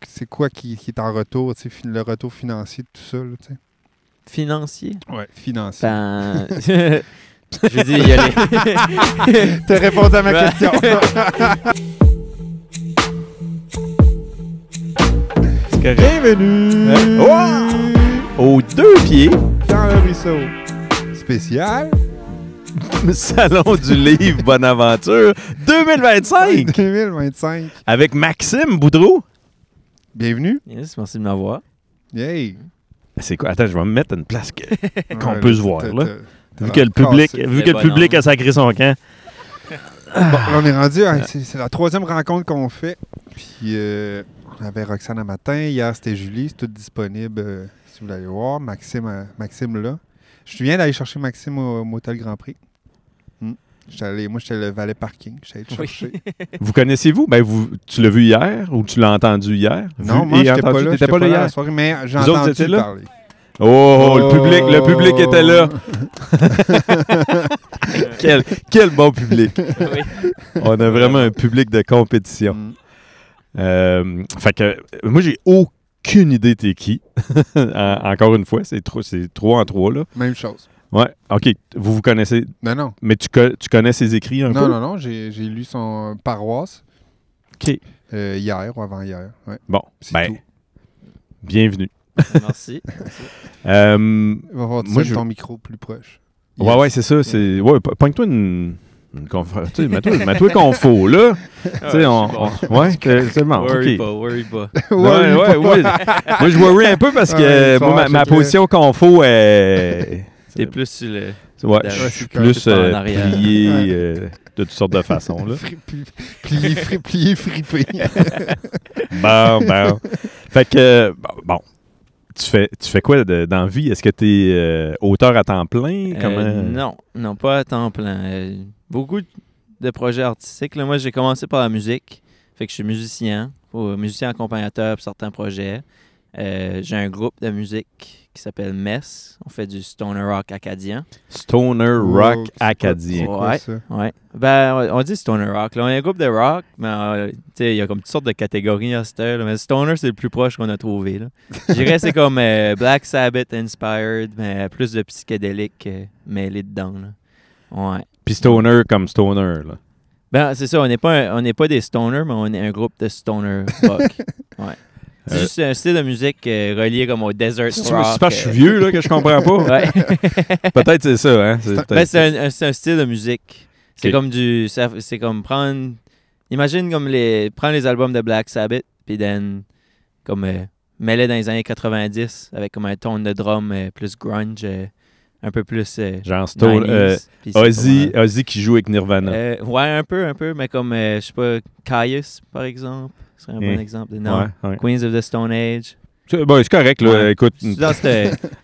c'est quoi qui est en retour, le retour financier de tout ça, là, tu sais? Financier? Ouais, financier. Ben... je veux dire, il y a les... T'as répondu à ma question. C'est correct. Bienvenue Aux 2 pieds dans le ruisseau spécial Salon du livre Bonaventure 2025 2025. avec Maxime Boudreau. Bienvenue. Yes, merci de m'avoir. Yay. C'est quoi? Attends, je vais me mettre à une place qu'on Ouais, peut se voir, t'as- là. t'as- Vu que le public a sacré son camp. Bon, là, on est rendu, c'est la 3e rencontre qu'on fait. Puis, on avait Roxane un matin. Hier, c'était Julie. C'est tout disponible si vous voulez aller voir. Maxime là. Je viens d'aller chercher Maxime au Motel Grand Prix. Moi, j'étais le valet parking. J'étais allé le chercher. Vous connaissez-vous? Ben, tu l'as vu hier ou tu l'as entendu hier? Non, Vu moi, et j'étais entendu? pas là. T'étais pas là à hier? la soirée, mais j'ai Vous autres entendu étiez là? parler. Oh, le public était là. Quel bon public. Oui. On a vraiment un public de compétition. Fait que moi, j'ai aucune idée t'es qui. Encore une fois, c'est 3 en 3, là. Même chose. Ouais, OK. Vous connaissez. Non. Mais tu connais ses écrits un peu? Non. J'ai lu son paroisse. OK. Hier ou avant-hier. Ouais. Bon, C'est ben, tout. bienvenue. Merci. Va voir moi, ton micro plus proche. Ouais, c'est ça. Ouais, pogne-toi une conférence. Tu sais, mets-toi confo, là. Tu sais, ouais, c'est bon. Worry pas. Ouais. Moi, je worry un peu parce que moi, ma position confo est... T'es plus sur le... Ouais, je je suis suis plus en arrière. plié de toutes sortes de façons, là. Plié, fripé. Bon. Fait que, bon. Tu fais quoi dans la vie? Est-ce que tu es auteur à temps plein? Non, pas à temps plein. Beaucoup de projets artistiques. Là, moi, j'ai commencé par la musique. Fait que je suis musicien accompagnateur pour certains projets. J'ai un groupe de musique qui s'appelle Mess. On fait du stoner rock acadien. Stoner rock acadien. Ouais. Ben, on dit stoner rock. Là, on est un groupe de rock, mais il y a comme toutes sortes de catégories à cette heure. Mais stoner, c'est le plus proche qu'on a trouvé. Là. Je dirais que c'est comme Black Sabbath inspired, mais plus de psychédélique mêlé dedans. Là. Ouais. Puis stoner comme stoner, là. Ben, c'est ça. On n'est pas des stoners, mais on est un groupe de stoner rock. Ouais. C'est juste un style de musique relié comme au desert rock. C'est parce que je suis vieux là, que je comprends pas. Ouais. Peut-être c'est ça. Hein? C'est un style de musique. C'est comme c'est comme prendre... Imagine comme prendre les albums de Black Sabbath, puis comme mêler dans les années 90 avec comme un ton de drum plus grunge, un peu plus... genre Ozzy qui joue avec Nirvana. Ouais, un peu, mais comme, je sais pas, Caius, par exemple. Ce serait un bon exemple de nom. Ouais. Queens of the Stone Age. C'est correct, là. Ouais. Écoute,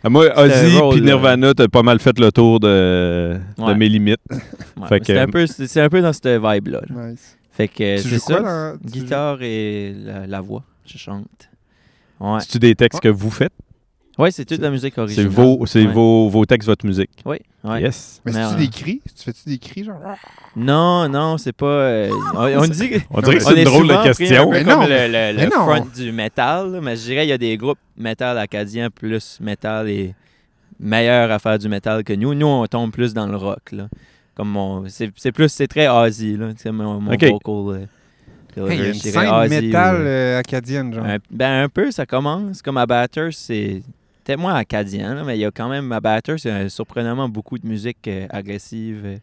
moi, Ozzy puis Nirvana, t'as pas mal fait le tour de mes limites. Ouais, fait que, c'est un peu dans cette vibe-là. Là. Nice. Fait que Tu c'est joues ça. quoi, Guitare et la voix. Je chante. Ouais. c'est-tu des textes que vous faites? Ouais, c'est toute la musique originale. C'est vos textes, votre musique. Oui. Ouais. Yes. Mais c'est-tu des cris? Tu fais-tu des cris, genre? Non, c'est pas... on dit... On dirait que c'est une drôle de question. Mais Comme non. le front du métal, là, mais je dirais qu'il y a des groupes métal acadiens plus métal et meilleurs à faire du métal que nous. Nous, on tombe plus dans le rock, là. Comme c'est très Ozzy, là. C'est mon vocal... Il y a une scène métal acadienne, genre. Un peu, ça commence. Comme à Batters, c'est peut-être moins acadien, là, mais il y a quand même à Batters, il y a surprenamment beaucoup de musique agressive.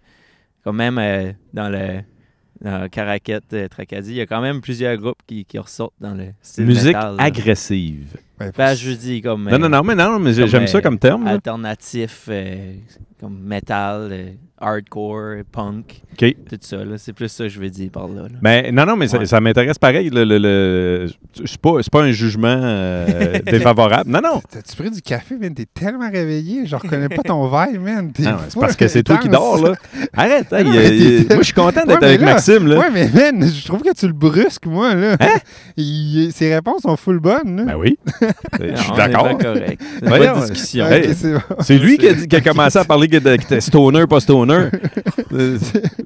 Comme même dans le Caraquette, Tracadie, il y a quand même plusieurs groupes qui ressortent dans le style musique métal. Musique agressive. Ben, je dis comme... Non, mais j'aime ça comme terme. Alternatif, comme métal, hardcore, punk, OK. tout ça. Là. C'est plus ça que je veux dire par là. Mais non, mais ça m'intéresse pareil. C'est pas un jugement défavorable. Non. T'as-tu pris du café, man? T'es tellement réveillé. Je reconnais pas ton verre, man. Non, c'est parce que c'est toi qui dors, là. Arrête. Moi, je suis content d'être Ouais, avec là, Maxime, là. Ouais, mais man, je trouve que tu le brusques, moi, là. Ses réponses sont full bonnes, là. Ben oui. Je suis Non, d'accord. on est pas correct. C'est Voyons. pas de discussion. Ok, Hey, c'est bon. C'est lui qui a commencé à parler que t'es stoner, pas stoner.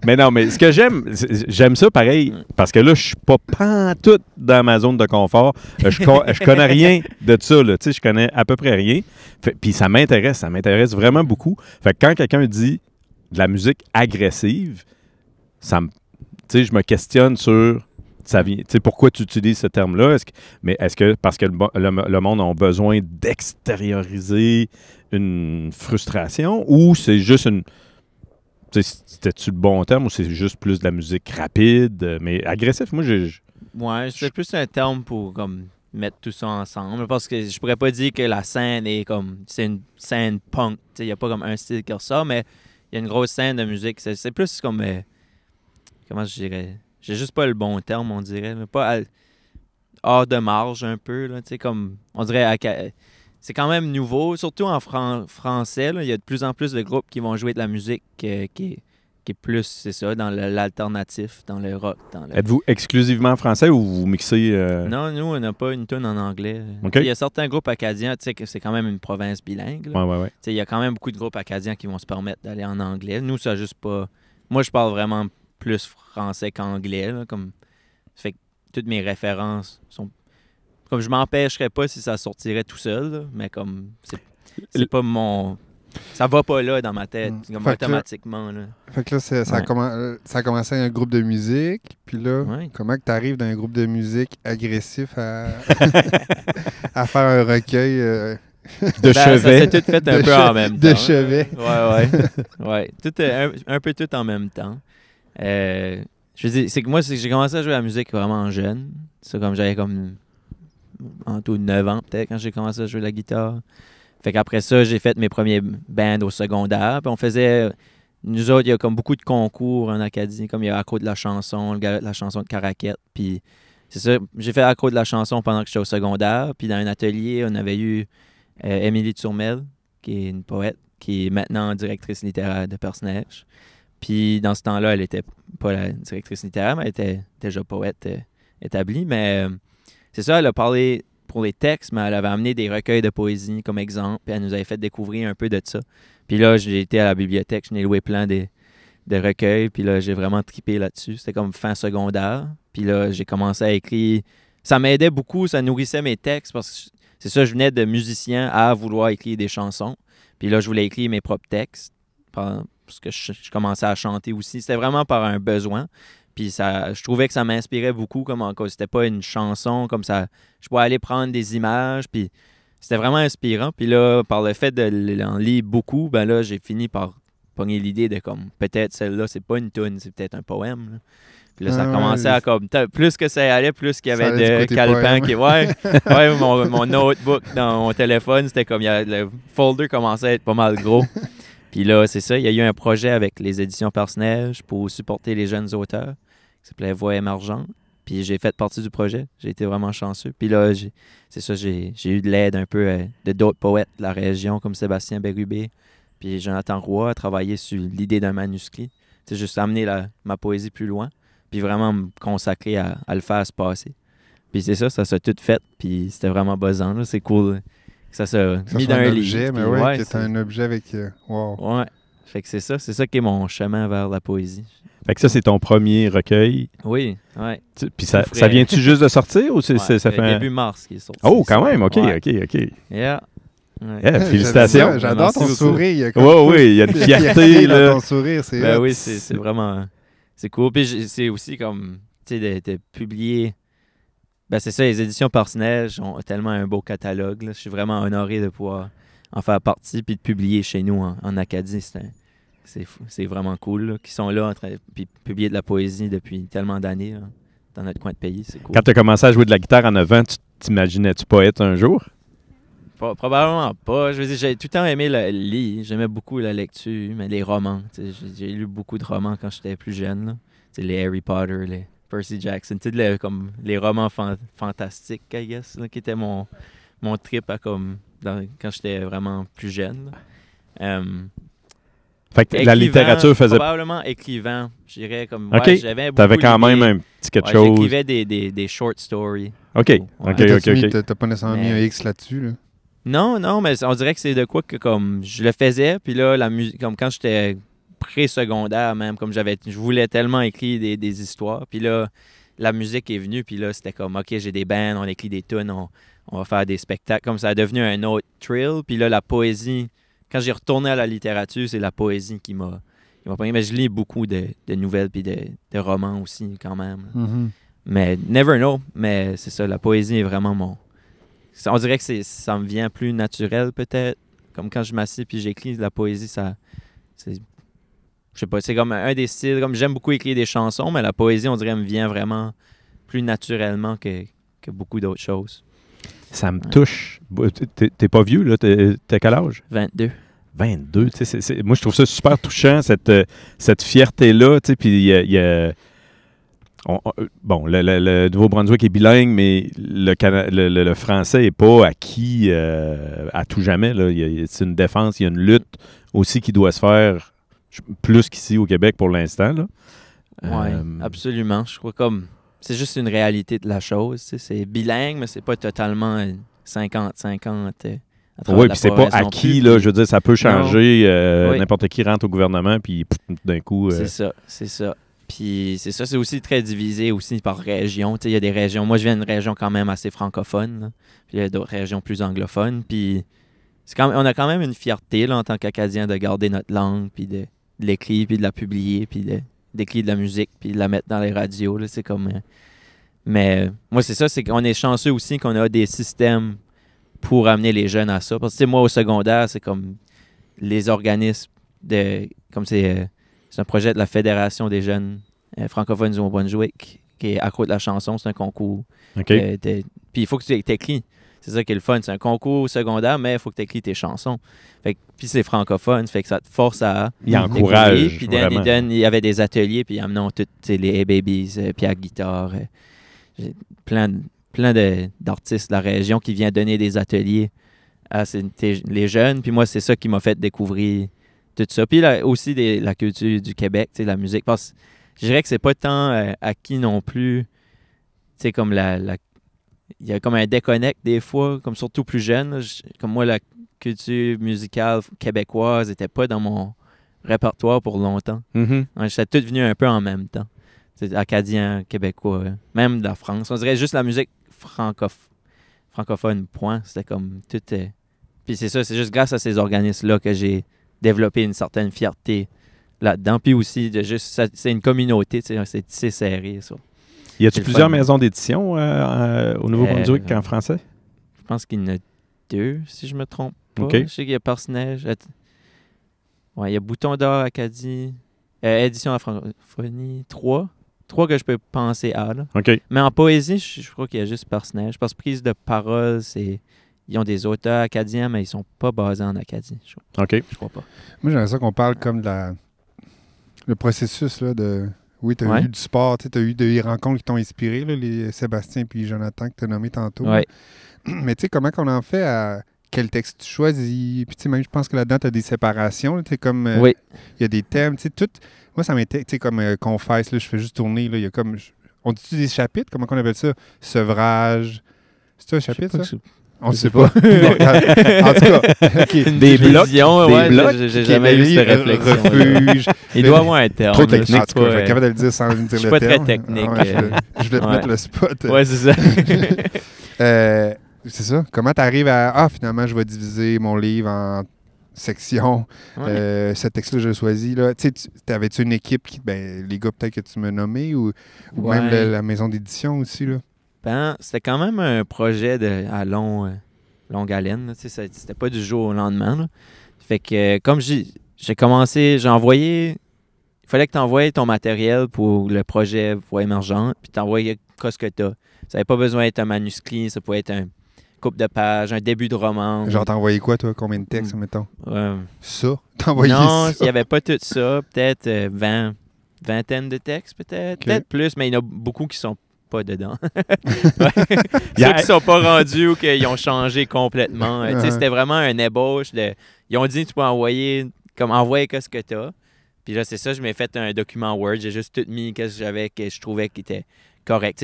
Mais non, mais ce que j'aime ça pareil, parce que là, je suis pas pantoute dans ma zone de confort. Je connais rien de ça, là. Tu sais, je connais à peu près rien. Puis ça m'intéresse vraiment beaucoup. Fait que quand quelqu'un dit de la musique agressive, tu sais, je me questionne sur ça vient, tu sais, pourquoi tu utilises ce terme-là. Est-ce que parce que le monde a besoin d'extérioriser une frustration ou c'est juste une... C'était-tu le bon terme ou c'est juste plus de la musique rapide, mais agressif? Moi, Ouais, c'est plus un terme pour comme mettre tout ça ensemble. Parce que je pourrais pas dire que la scène est comme... C'est une scène punk. Il n'y a pas comme un style qui ressort, mais il y a une grosse scène de musique. C'est plus comme... comment je dirais? J'ai juste pas le bon terme, on dirait. Là. Pas hors de marge un peu. Là, comme, on dirait... c'est quand même nouveau, surtout en français. Là, il y a de plus en plus de groupes qui vont jouer de la musique qui est plus, c'est ça, dans l'alternatif, dans le rock. Êtes-vous exclusivement français ou vous mixez... Non, nous, on n'a pas une tune en anglais. Okay. Il y a certains groupes acadiens, tu sais que c'est quand même une province bilingue. Ouais. Il y a quand même beaucoup de groupes acadiens qui vont se permettre d'aller en anglais. Nous, ça juste pas... Moi, je parle vraiment plus français qu'anglais. Là, comme... Fait que toutes mes références sont... Comme je m'empêcherais pas si ça sortirait tout seul, là, mais comme c'est pas mon... Ça va pas là dans ma tête, comme automatiquement. Là. Fait que là, ça a commencé un groupe de musique, puis là, comment que tu arrives dans un groupe de musique agressif à faire un recueil de chevet? Ça s'est tout fait un peu en même temps. De chevet. Ouais. Tout, un peu tout en même temps. Je veux dire, c'est que moi, j'ai commencé à jouer à la musique vraiment jeune. C'est comme j'avais comme... en tout 9 ans peut-être quand j'ai commencé à jouer de la guitare. Fait qu'après ça, j'ai fait mes premiers bands au secondaire. Puis on faisait... Nous autres, il y a comme beaucoup de concours en Acadie, comme il y a Accro de la chanson, le gars de la chanson de Caraquette. Puis c'est ça, j'ai fait Accro de la chanson pendant que j'étais au secondaire. Puis dans un atelier, on avait eu Émilie Turmel, qui est une poète, qui est maintenant directrice littéraire de Personnage. Puis dans ce temps-là, elle était pas la directrice littéraire, mais elle était déjà poète établie. Mais... c'est ça, elle a parlé pour les textes, mais elle avait amené des recueils de poésie comme exemple, puis elle nous avait fait découvrir un peu de ça. Puis là, j'ai été à la bibliothèque, je n'ai loué plein de recueils, puis là, j'ai vraiment trippé là-dessus. C'était comme fin secondaire. Puis là, j'ai commencé à écrire. Ça m'aidait beaucoup, ça nourrissait mes textes, parce que c'est ça, je venais de musicien à vouloir écrire des chansons. Puis là, je voulais écrire mes propres textes, parce que je commençais à chanter aussi. C'était vraiment par un besoin. Puis je trouvais que ça m'inspirait beaucoup, comme encore c'était pas une chanson, comme ça, je pouvais aller prendre des images, puis c'était vraiment inspirant. Puis là, par le fait d'en lire beaucoup, ben là, j'ai fini par pogner l'idée de comme, peut-être celle-là, c'est pas une toune, c'est peut-être un poème. Là. Puis là, ça commençait à comme, plus que ça allait, plus qu'il y avait de calepins qui... Ouais, mon notebook dans mon téléphone, c'était comme, le folder commençait à être pas mal gros. Puis là, c'est ça, il y a eu un projet avec les éditions Personnage pour supporter les jeunes auteurs, qui s'appelait Voix émergente. Puis j'ai fait partie du projet. J'ai été vraiment chanceux. Puis là, j'ai eu de l'aide un peu de d'autres poètes de la région, comme Sébastien Bérubé, puis Jonathan Roy, à travailler sur l'idée d'un manuscrit. C'est juste amener ma poésie plus loin, puis vraiment me consacrer à le faire se passer. Puis c'est ça s'est tout fait, puis c'était vraiment buzzant. Là. C'est cool que ça s'est mis dans un livre. Mais ouais, c'est un objet avec... wow. Ouais. Fait que c'est ça qui est mon chemin vers la poésie. Fait que ça, c'est ton premier recueil. Oui, ouais. Puis ça vient-tu juste de sortir ou ça fait début mars qui est sorti. Oh, quand même, OK. Yeah. Yeah, félicitations. J'adore ton sourire. Oui, il y a une fierté là. Dans ton sourire, c'est ben oui, c'est vraiment... C'est cool. Puis c'est aussi comme, tu sais, de publier... Ben c'est ça, les éditions Personnage ont tellement un beau catalogue. Là. Je suis vraiment honoré de pouvoir en faire partie puis de publier chez nous en Acadie. C'est vraiment cool là, qu'ils sont là en train de publier de la poésie depuis tellement d'années là, dans notre coin de pays. C'est cool. Quand tu as commencé à jouer de la guitare à 9 ans, tu t'imaginais-tu poète un jour? Probablement pas. Je veux dire, j'ai tout le temps aimé le lire. J'aimais beaucoup la lecture, mais les romans. J'ai lu beaucoup de romans quand j'étais plus jeune. Là. Les Harry Potter, les Percy Jackson, comme les romans fantastiques, I guess, là, qui étaient mon trip à, quand j'étais vraiment plus jeune. Fait que la littérature faisait... Probablement écrivain, je dirais. Comme, OK, j'avais t'avais quand même un petit quelque chose. J'écrivais des short stories. OK. T'as pas nécessairement mis un X là-dessus, là? Non, mais on dirait que c'est de quoi que comme je le faisais, puis là, la musique, comme quand j'étais pré-secondaire même, comme je voulais tellement écrire des histoires, puis là, la musique est venue, puis là, c'était comme, OK, j'ai des bands, on écrit des tunes, on va faire des spectacles, comme ça a devenu un autre thrill, puis là, la poésie, quand j'ai retourné à la littérature, c'est la poésie qui m'a pris. Mais je lis beaucoup de nouvelles, puis de romans aussi, quand même. Mhm. Mais never know, mais c'est ça, la poésie est vraiment on dirait que ça me vient plus naturel, peut-être. Comme quand je m'assieds puis j'écris de la poésie, je sais pas, c'est comme un des styles. Comme j'aime beaucoup écrire des chansons, mais la poésie, on dirait, me vient vraiment plus naturellement que beaucoup d'autres choses. Ça me touche. T'es pas vieux, là? T'as quel âge? 22. 22, tu sais, moi, je trouve ça super touchant, cette fierté-là, tu sais, puis il y a bon, le Nouveau-Brunswick est bilingue, mais le français n'est pas acquis à tout jamais. Là. C'est une défense, il y a une lutte aussi qui doit se faire plus qu'ici au Québec pour l'instant. Oui, absolument. Je crois comme c'est juste une réalité de la chose. C'est bilingue, mais c'est pas totalement 50-50. Oui, puis c'est pas acquis. Là, je veux dire, ça peut changer. Oui. N'importe qui rentre au gouvernement, puis d'un coup... C'est ça. Puis c'est ça, c'est aussi très divisé aussi par région. Il y a des régions, moi je viens d'une région quand même assez francophone, là. Puis il y a d'autres régions plus anglophones. Puis on a quand même une fierté là, en tant qu'Acadiens de garder notre langue, puis de l'écrire, puis de la publier, puis d'écrire de la musique, puis de la mettre dans les radios. Là, c'est comme, mais moi c'est ça, c'est qu'on est chanceux aussi qu'on a des systèmes pour amener les jeunes à ça. Parce que moi au secondaire, c'est comme les organismes comme c'est un projet de la Fédération des jeunes francophones du Nouveau-Brunswick qui est à cause de la chanson. C'est un concours. OK. Puis il faut que tu t'écris. C'est ça qui est le fun. C'est un concours secondaire, mais il faut que tu écris tes chansons. Puis c'est francophone, fait que ça te force à... Il encourage, puis vraiment. il y avait des ateliers, puis amenons tous les Hey Babies, Pierre Guitare, plein d'artistes de la région qui viennent donner des ateliers à les jeunes. Puis moi, c'est ça qui m'a fait découvrir tout ça. Puis aussi la culture du Québec, la musique. Parce que je dirais que c'est pas tant acquis non plus. Tu sais, comme il y a comme un déconnect des fois, comme surtout plus jeune. Comme moi, la culture musicale québécoise n'était pas dans mon répertoire pour longtemps. Mm-hmm. J'étais tout venu un peu en même temps. C'est acadien, québécois, même de la France. On dirait juste la musique francophone, point. C'était comme tout... Puis c'est ça, c'est juste grâce à ces organismes-là que j'ai développer une certaine fierté là-dedans. Puis aussi, c'est une communauté, c'est tissé serré, ça. Y a-t-il plusieurs maisons d'édition au Nouveau-Brunswick en français? Je pense qu'il y en a 2, si je me trompe pas. Okay. Je sais qu'il y a Parse-Neige. Ouais, il y a Bouton d'Or Acadie. Édition à francophonie, 3. 3 que je peux penser à, là. OK. Mais en poésie, je crois qu'il y a juste Parse-Neige. Parce que prise de parole, ils ont des auteurs acadiens, mais ils sont pas basés en Acadie. OK. Je crois pas. Moi, j'aimerais ça qu'on parle comme de le processus là, de... Oui, tu as eu du sport, tu as eu des rencontres qui t'ont inspiré, là, les Sébastien puis Jonathan que tu as nommé tantôt. Ouais. Mais tu sais, comment qu'on en fait à quel texte tu choisis? Puis tu sais, même je pense que là-dedans, tu as des séparations. Tu sais, comme... Oui. Il y a des thèmes, tu sais, tout... Moi, ça m'intéresse, tu sais, comme Confesse, là, je fais juste tourner, là, il y a comme... On dit-tu des chapitres? Comment qu'on appelle ça? Sevrage. C'est ça un chapitre, ça? On ne sait pas. En tout cas, okay. Des blocs. Des blocs. J'ai jamais eu cette réflexion. Refuge. Il doit y avoir un terme. Trop technique. En tout cas, je vais être capable de le dire sans dire le terme. Je suis pas très technique. Je voulais te mettre le spot. Ouais, c'est ça. C'est ça. Comment tu arrives à... Ah, finalement, je vais diviser mon livre en sections. Ouais. Ce texte-là, je l'ai choisi. Tu sais, avais-tu une équipe qui... Ben, les gars, peut-être que tu m'as nommé ou même la maison d'édition aussi, là? Ben, c'était quand même un projet à longue haleine. C'était pas du jour au lendemain. Là. Fait que comme j'ai commencé, j'ai envoyé... Il fallait que tu envoies ton matériel pour le projet Voix émergente, puis tu envoyais ce que tu as. Ça n'avait pas besoin d'être un manuscrit, ça pouvait être un couple de pages, un début de roman. Genre, t'as envoyé quoi, toi? Combien de textes, mettons? Ça? T'as envoyé ça? Non, il n'y avait pas tout ça. Peut-être vingtaine de textes, peut-être. Okay. Peut-être plus, mais il y en a beaucoup qui sont pas dedans. Ceux qui sont pas rendus ou qui ont changé complètement. C'était vraiment un ébauche. Ils ont dit, tu peux envoyer ce que tu as. Puis là, c'est ça, je m'ai fait un document Word. J'ai juste tout mis ce que j'avais, que je trouvais qui était correct.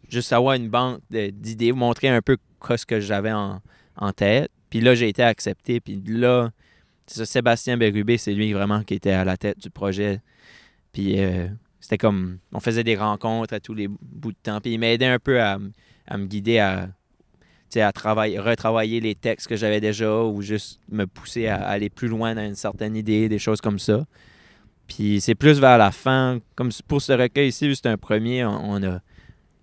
Juste avoir une banque d'idées, montrer un peu ce que j'avais en tête. Puis là, j'ai été accepté. Puis là, c'est ça, Sébastien Bérubé, c'est lui vraiment qui était à la tête du projet. Puis c'était comme, on faisait des rencontres à tous les bouts de temps. Puis il m'aidait un peu à me guider à retravailler les textes que j'avais déjà ou juste me pousser à aller plus loin dans une certaine idée, des choses comme ça. Puis c'est plus vers la fin, comme pour ce recueil ici, vu que c'était un premier, on a,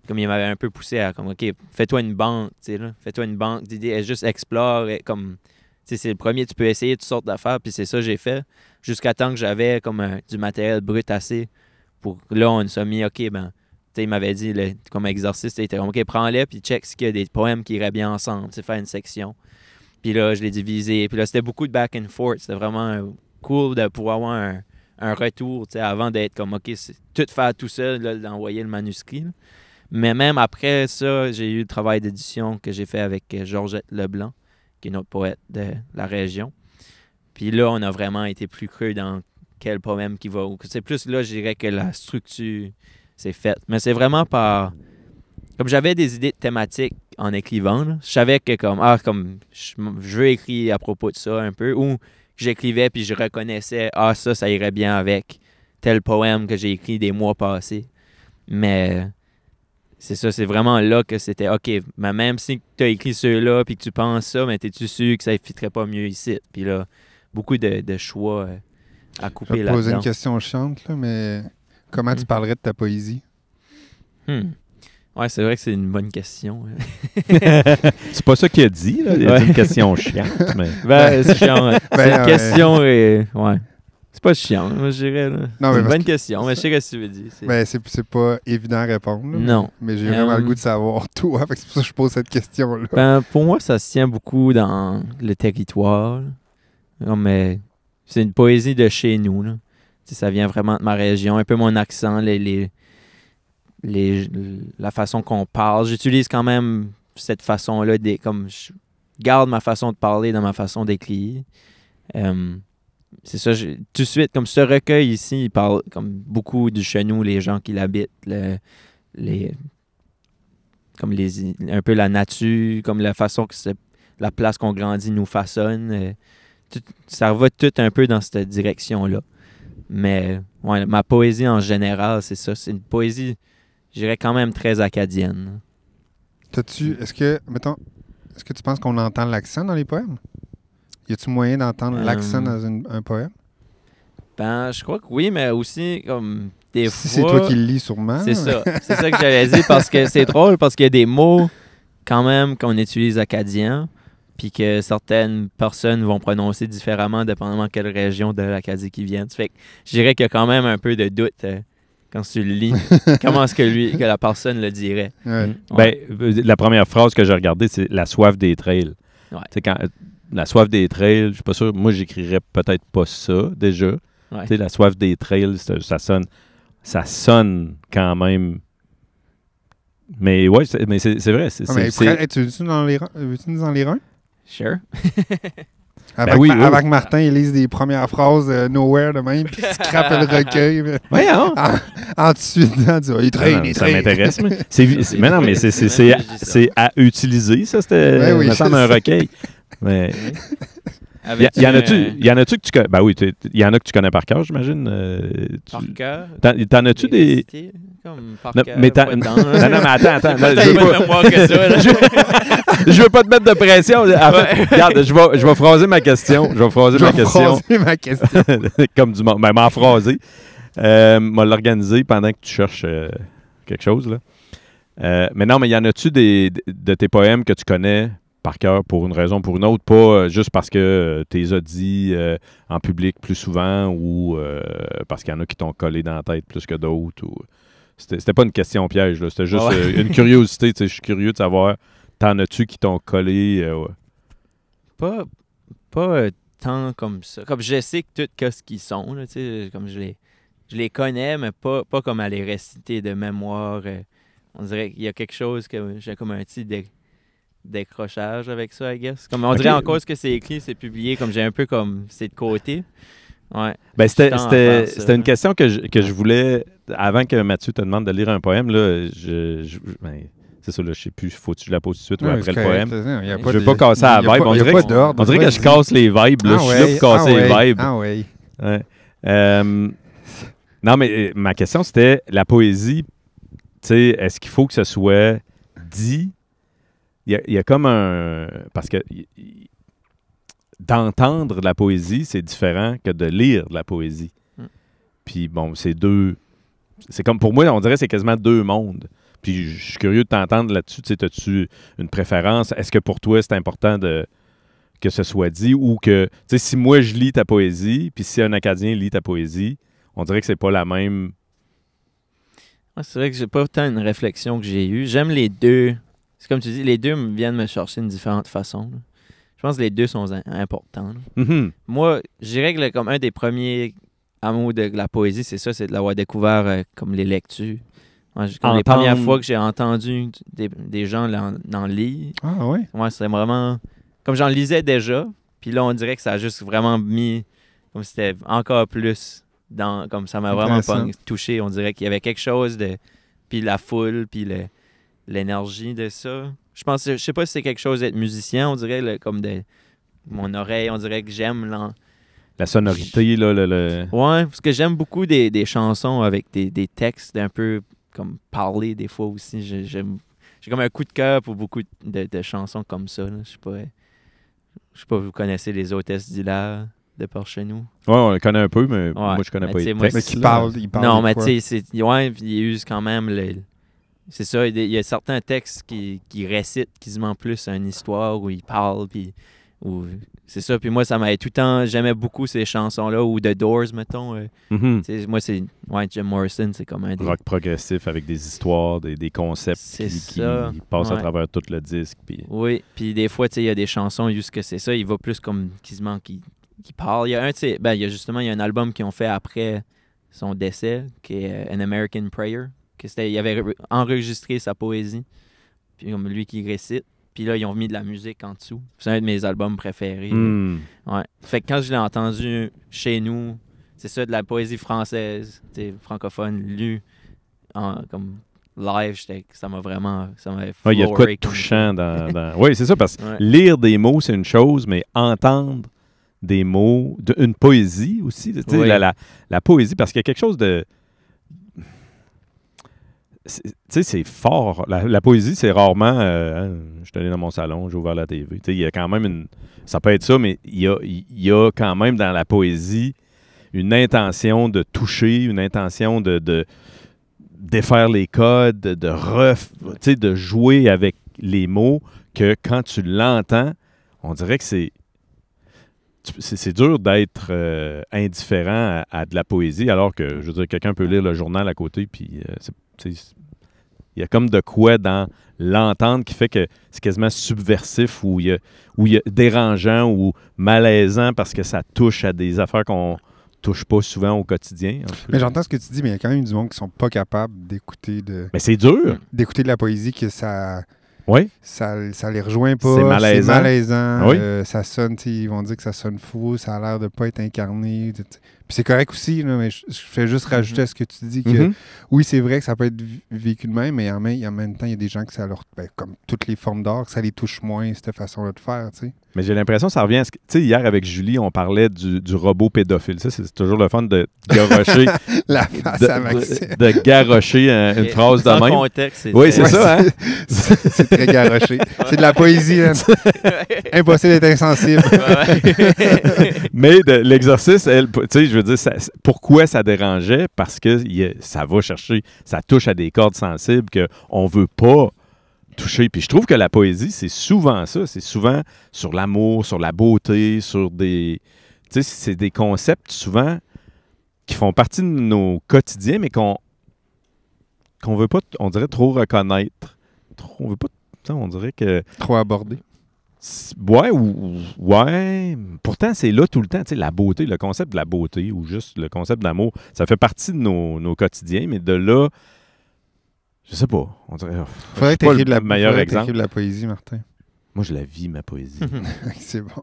comme il m'avait un peu poussé à, comme, OK, fais-toi une banque, tu sais, là, fais-toi une banque d'idées, juste explore, comme, tu sais, c'est le premier, tu peux essayer toutes sortes d'affaires, puis c'est ça que j'ai fait, jusqu'à temps que j'avais comme du matériel brut assez pour, là, on s'est mis, OK, ben, tu sais, il m'avait dit, comme exercice, il était comme, OK, prends-les, puis check s'il y a des poèmes qui iraient bien ensemble, tu sais, faire une section. Puis là, je l'ai divisé, puis là, c'était beaucoup de back and forth, c'était vraiment cool de pouvoir avoir un retour, tu sais, avant d'être comme, OK, c'est tout faire tout seul, là, d'envoyer le manuscrit. Là. Mais même après ça, j'ai eu le travail d'édition que j'ai fait avec Georgette Leblanc, qui est notre poète de la région. Puis là, on a vraiment été plus creux dans quel poème qui va. C'est plus là, je dirais que la structure s'est faite. Mais c'est vraiment par... Comme j'avais des idées thématiques en écrivant, là, je savais que comme je veux écrire à propos de ça un peu, ou j'écrivais puis je reconnaissais ça irait bien avec tel poème que j'ai écrit des mois passés. Mais c'est ça, c'est vraiment là que c'était OK, mais même si tu as écrit ceux-là puis que tu penses ça, mais t'es-tu sûr que ça ne fitterait pas mieux ici? Puis là, beaucoup de choix à couper là-dedans. Je vais te poser une question chiante, là, mais comment tu parlerais de ta poésie? Ouais, c'est vrai que c'est une bonne question. C'est pas ça qu'il a dit, là. Il a dit une question chiante, mais... c'est chiant. C'est une question ouais. C'est pas chiant, moi, je dirais. Là. Non, c'est une bonne question, mais je sais ce que tu veux dire. Ben, c'est pas évident à répondre. Là, non. Mais j'ai vraiment le goût de savoir toi. C'est pour ça que je pose cette question-là. Ben, pour moi, ça se tient beaucoup dans le territoire. C'est une poésie de chez nous. Là. Ça vient vraiment de ma région. Un peu mon accent, la façon qu'on parle. J'utilise quand même cette façon-là. Comme je garde ma façon de parler dans ma façon d'écrire. C'est ça, tout de suite, comme ce recueil ici, il parle comme beaucoup du chez nous, les gens qui l'habitent, un peu la nature, comme la façon que la place qu'on grandit nous façonne. Ça va tout un peu dans cette direction-là. Mais ouais, ma poésie en général, c'est ça. C'est une poésie, je dirais, quand même très acadienne. Est-ce que tu penses qu'on entend l'accent dans les poèmes? Y a-tu moyen d'entendre l'accent dans un poème? Ben, je crois que oui, mais aussi, comme des fois... C'est toi qui le lis sûrement. C'est ça. C'est ça que j'avais dit, parce que c'est drôle, parce qu'il y a des mots, quand même, qu'on utilise acadien, puis que certaines personnes vont prononcer différemment, dépendamment de quelle région de l'Acadie qu'ils viennent. Fait que je dirais qu'il y a quand même un peu de doute quand tu le lis. Comment est-ce que la personne le dirait? Ouais. Ben, la première phrase que j'ai regardée, c'est « La soif des trails ouais. ». Tu sais, quand... La soif des trails, je suis pas sûr. Moi, j'écrirais peut-être pas ça, déjà. Ouais. Tu sais, la soif des trails, ça sonne quand même. Mais ouais, c'est vrai. Tu veux-tu nous en lire un? Sure. Avec Martin, il lise des premières phrases nowhere de même, puis il scrape le recueil. Oui, hein? En dessous dedans, il traîne. Ça m'intéresse. Mais non, mais c'est à utiliser, ça. C'était, me semble, un recueil. Mais il y en a-tu que tu connais? Ben oui, il y en a que tu connais par cœur, j'imagine. Par cœur? T'en as-tu des... Comme par non, cœur, mais attends. Je veux pas te mettre de pression. En fait, regarde, je vais phraser ma question. Comme du monde. Ben, m'en phraser. M'a l'organiser pendant que tu cherches quelque chose, là. Mais non, mais y en a-tu de tes poèmes que tu connais par cœur pour une raison ou pour une autre, pas juste parce que tu les as dit en public plus souvent ou parce qu'il y en a qui t'ont collé dans la tête plus que d'autres. Ou... C'était pas une question piège, là. C'était juste une curiosité. Je suis curieux de savoir, t'en as-tu qui t'ont collé? Pas tant comme ça. Comme je sais que tout ce qu'ils sont, là, comme je les connais, mais pas comme à les réciter de mémoire. On dirait qu'il y a quelque chose que j'ai comme un petit décrochage avec ça, I guess. Comme on dirait encore ce que c'est écrit, c'est publié, comme j'ai un peu comme c'est de côté. Ouais. Ben, c'était une question que je voulais, avant que Mathieu te demande de lire un poème, là, c'est ça, là, je sais plus, faut-tu que je la pose tout de suite ou Ouais, après c'est le correct, poème? là, y a Je pas veux de- pas casser la y a vibe. pas- On y a dirait pas que, d'ordre, on dirait que je vas-y. casse les vibes. Là. Je suis là pour casser les vibes. Ah ouais. Ouais. Non, mais ma question, c'était la poésie. Tu sais, est-ce qu'il faut que ce soit dit? Il y a comme un... Parce que d'entendre de la poésie, c'est différent que de lire de la poésie. Puis bon, c'est deux... C'est comme, pour moi, on dirait que c'est quasiment deux mondes. Puis je suis curieux de t'entendre là-dessus. Tu sais, as-tu une préférence? Est-ce que pour toi, c'est important que ce soit dit ou que... Tu sais, si moi, je lis ta poésie, puis si un Acadien lit ta poésie, on dirait que c'est pas la même... Ouais, c'est vrai que j'ai pas tant une réflexion que j'ai eue. J'aime les deux. C'est comme tu dis, les deux viennent me chercher d'une différente façon. Là. Je pense que les deux sont importants. Là. Mhm. Moi, je dirais que comme un des premiers amours de la poésie, c'est ça, c'est de l'avoir découvert comme les lectures. Ouais, comme les premières fois que j'ai entendu des gens l'en lire, Ah ouais. ouais, c'est vraiment... Comme j'en lisais déjà, puis là, on dirait que ça a juste vraiment mis... Comme c'était encore plus... Comme ça m'a vraiment pas touché. On dirait qu'il y avait quelque chose de... Puis la foule, puis l'énergie de ça. Je sais pas si c'est quelque chose d'être musicien, on dirait, comme de... Mon oreille, on dirait que j'aime... La sonorité, là, Ouais, parce que j'aime beaucoup des chansons avec des textes un peu comme parler des fois aussi. J'ai comme un coup de cœur pour beaucoup de chansons comme ça. Là. Je sais pas, vous connaissez les hôtesses d'Hilaire de par chez nous? Ouais, on le connaît un peu, mais moi, je connais pas les moi, textes. Mais qui parle, il parle. Non, de mais quoi? tu sais, ouais, il use quand même c'est ça, il y a certains textes qui récitent quasiment plus une histoire où il parle, puis c'est ça. Puis moi, ça m'a tout le temps, j'aimais beaucoup ces chansons-là, ou The Doors, mettons. Mhm. Moi, c'est Jim Morrison, c'est comme un des... Rock progressif avec des histoires, des concepts qui passent à travers tout le disque. Puis... Oui, puis des fois, il y a des chansons où ce que c'est ça, il va plus comme quasiment qui parle. Il y a il y a un album qu'ils ont fait après son décès, qui est An American Prayer. Il avait enregistré sa poésie, puis comme lui qui récite. Puis là, ils ont mis de la musique en dessous. C'est un de mes albums préférés. Ouais. Fait que quand je l'ai entendu chez nous, c'est ça, de la poésie française, francophone, lue comme live, ça m'a vraiment... Il y a de quoi de touchant dans... Oui, c'est ça, parce que lire des mots, c'est une chose, mais entendre des mots, une poésie aussi, oui. la poésie, parce qu'il y a quelque chose de... Tu sais, c'est fort. La poésie, c'est rarement... je suis allé dans mon salon, j'ai ouvert la TV. Tu sais, il y a quand même une... Ça peut être ça, mais il y a quand même dans la poésie une intention de toucher, une intention de défaire les codes, de jouer avec les mots, que quand tu l'entends, on dirait que c'est dur d'être indifférent à de la poésie, alors que, je veux dire, quelqu'un peut lire le journal à côté, puis il y a comme de quoi dans l'entendre qui fait que c'est quasiment subversif ou il y a dérangeant ou malaisant parce que ça touche à des affaires qu'on touche pas souvent au quotidien. Mais j'entends ce que tu dis, mais il y a quand même du monde qui sont pas capables d'écouter Mais c'est dur. d'écouter de la poésie, que ça... Oui. Ça les rejoint pas. C'est malaisant. C'est malaisant. Oui. Ça sonne, ils vont dire que ça sonne fou, ça a l'air de pas être incarné. Puis c'est correct aussi, là, mais je fais juste rajouter à ce que tu dis que oui, c'est vrai que ça peut être vécu de même, mais en même temps, il y a des gens que ça leur... comme toutes les formes d'art, que ça les touche moins, cette façon-là de faire, tu sais. Mais j'ai l'impression que ça revient à ce que... Tu sais, hier, avec Julie, on parlait du robot pédophile. Ça, c'est toujours le fun de garrocher... La face à Maxime. De garrocher une phrase de même. Contexte, Oui, c'est ça, hein? C'est très garoché. C'est de la poésie, hein? Impossible d'être insensible. Mais l'exercice, tu sais, je veux dire, pourquoi ça dérangeait? Parce que ça va chercher, ça touche à des cordes sensibles qu'on ne veut pas toucher. Puis je trouve que la poésie, c'est souvent ça. C'est souvent sur l'amour, sur la beauté, sur des... Tu sais, c'est des concepts souvent qui font partie de nos quotidiens, mais qu'on veut pas, on dirait, trop reconnaître. On veut pas, on dirait que... Trop abordé. Ouais. Pourtant, c'est là tout le temps. Tu sais, la beauté, le concept de la beauté ou juste le concept d'amour, ça fait partie de nos quotidiens, mais de là, je sais pas. On dirait... Faudrait que pas le meilleur exemple. de la poésie, Martin. Moi, je la vis, ma poésie. C'est bon.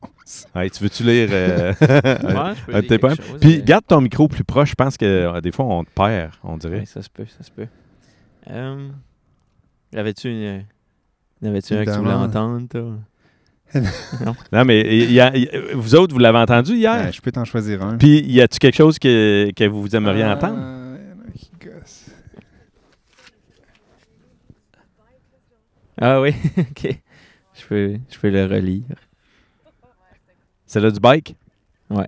Hey, tu veux-tu lire je peux lire quelque chose, Puis, garde ton micro plus proche. Je pense que des fois, on te perd, on dirait. Oui, ça se peut. Y'avais-tu un que tu voulais Évidemment. entendre, toi? Non, mais vous autres, vous l'avez entendu hier? Ouais, je peux t'en choisir un. Puis, y a-tu quelque chose que vous aimeriez entendre? Il y en a qui gossent. Ah oui, OK. Je peux le relire. C'est là du bike? Ouais.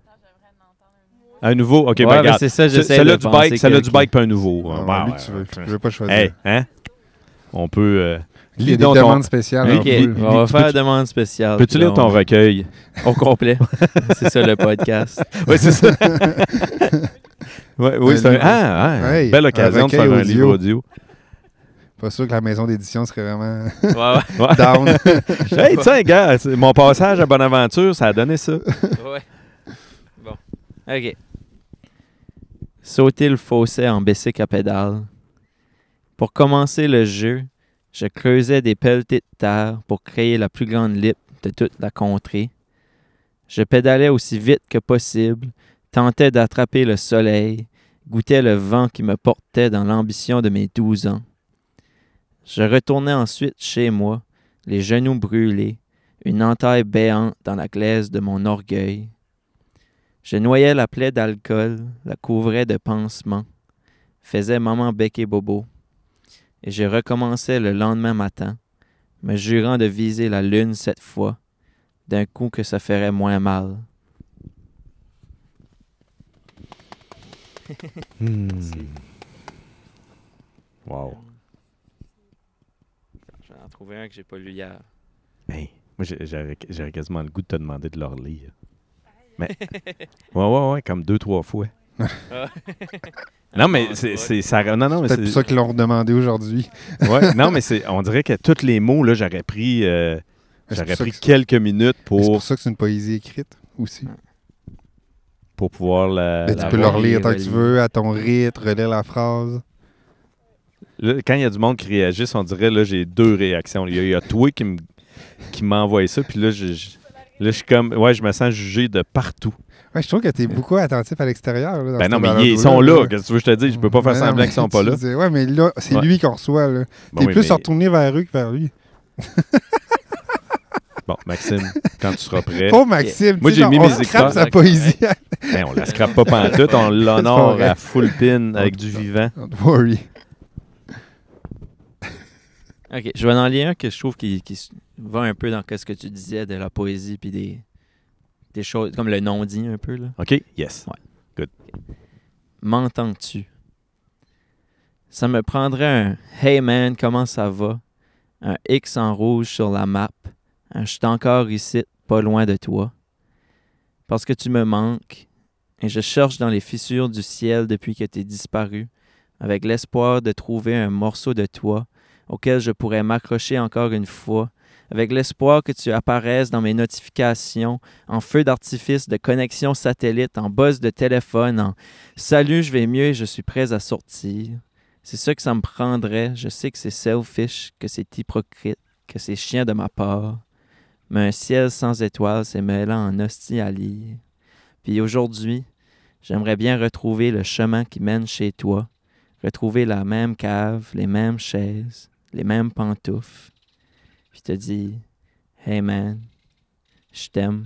Un nouveau? OK, Ouais, ben ben regarde. c'est ça, j'essaie Celle-là de du penser bike, celle-là du quelqu'un. bike, puis un nouveau. Ah, Bon, lui, ouais, tu veux. ouais. Je veux pas choisir. Hey, hein? On peut... Il y a lis des donc ton- demandes spéciales. OK, alors, on va tu faire peux- demande spéciale. Peux-tu puis là, lire ton recueil? Au complet. C'est ça le podcast. Oui, c'est ça. Oui, c'est livre. Hey, belle occasion un de faire un recueil livre audio. Pas sûr que la maison d'édition serait vraiment Ouais, Ouais. down. Hey, tiens, gars, mon passage à Bonaventure, ça a donné ça. ouais. Bon. OK. Sauter le fossé en bicycle à pédale. Pour commencer le jeu, je creusais des pelletés de terre pour créer la plus grande lip de toute la contrée. Je pédalais aussi vite que possible, tentais d'attraper le soleil, goûtais le vent qui me portait dans l'ambition de mes 12 ans. Je retournais ensuite chez moi, les genoux brûlés, une entaille béante dans la glaise de mon orgueil. Je noyais la plaie d'alcool, la couvrais de pansements, faisais maman bec et bobo, et je recommençais le lendemain matin, me jurant de viser la lune cette fois, d'un coup que ça ferait moins mal. Wow. Je vais en trouver un que j'ai pas lu hier. Hey, moi, j'aurais quasiment le goût de te demander de le relire. Mais, ouais, comme 2-3 fois. Non, mais c'est ça. Non, mais C'est peut-être pour ça qu'ils l'ont redemandé aujourd'hui. Ouais, non, mais on dirait que tous les mots, là, j'aurais pris quelques minutes C'est pour pour ça que c'est une poésie écrite aussi. pouvoir la. Mais tu la peux le voir. relire tant que tu relire. veux, à ton rythme, relire la phrase. Là, quand il y a du monde qui réagisse, on dirait, là, j'ai deux réactions. Il y a toi qui m'a envoyé ça, puis là, je suis comme, ouais, je me sens jugé de partout. Ouais, je trouve que tu es beaucoup attentif à l'extérieur. Là, dans Ben ce non, mais balado-là, ils sont là. Qu'est-ce que tu veux que je te dise? Je peux pas faire Ben non, semblant mais qu'ils sont tu pas là. disais, ouais, mais là, c'est Ouais. lui qu'on reçoit. Là. Bon, T'es oui, plus mais- retourné vers eux que vers lui. Bon, Maxime, quand tu seras prêt. Pauvre Maxime, Moi, tu sais, j'ai mis on mes scrape écouteurs. sa poésie. Ben, on la scrape pas pantoute, on l'honore vrai. à full pin avec du vivant. Don't worry. OK, je vais en lire un que je trouve qui va un peu dans ce que tu disais de la poésie puis des choses, comme le non-dit un peu, là. OK? Yes. M'entends-tu? Ça me prendrait un « Hey man, comment ça va? » Un X en rouge sur la map. Un « Je suis encore ici, pas loin de toi. » Parce que tu me manques et je cherche dans les fissures du ciel depuis que t'es disparu, avec l'espoir de trouver un morceau de toi auquel je pourrais m'accrocher encore une fois, avec l'espoir que tu apparaisses dans mes notifications, en feu d'artifice de connexion satellite, en buzz de téléphone, en « Salut, je vais mieux et je suis prêt à sortir ». C'est ça que ça me prendrait. Je sais que c'est selfish, que c'est hypocrite, que c'est chiant de ma part. Mais un ciel sans étoiles s'est mêlant en hostie à lire. Puis aujourd'hui, j'aimerais bien retrouver le chemin qui mène chez toi, retrouver la même cave, les mêmes chaises, les mêmes pantoufles. Puis te dire « Hey man, je t'aime.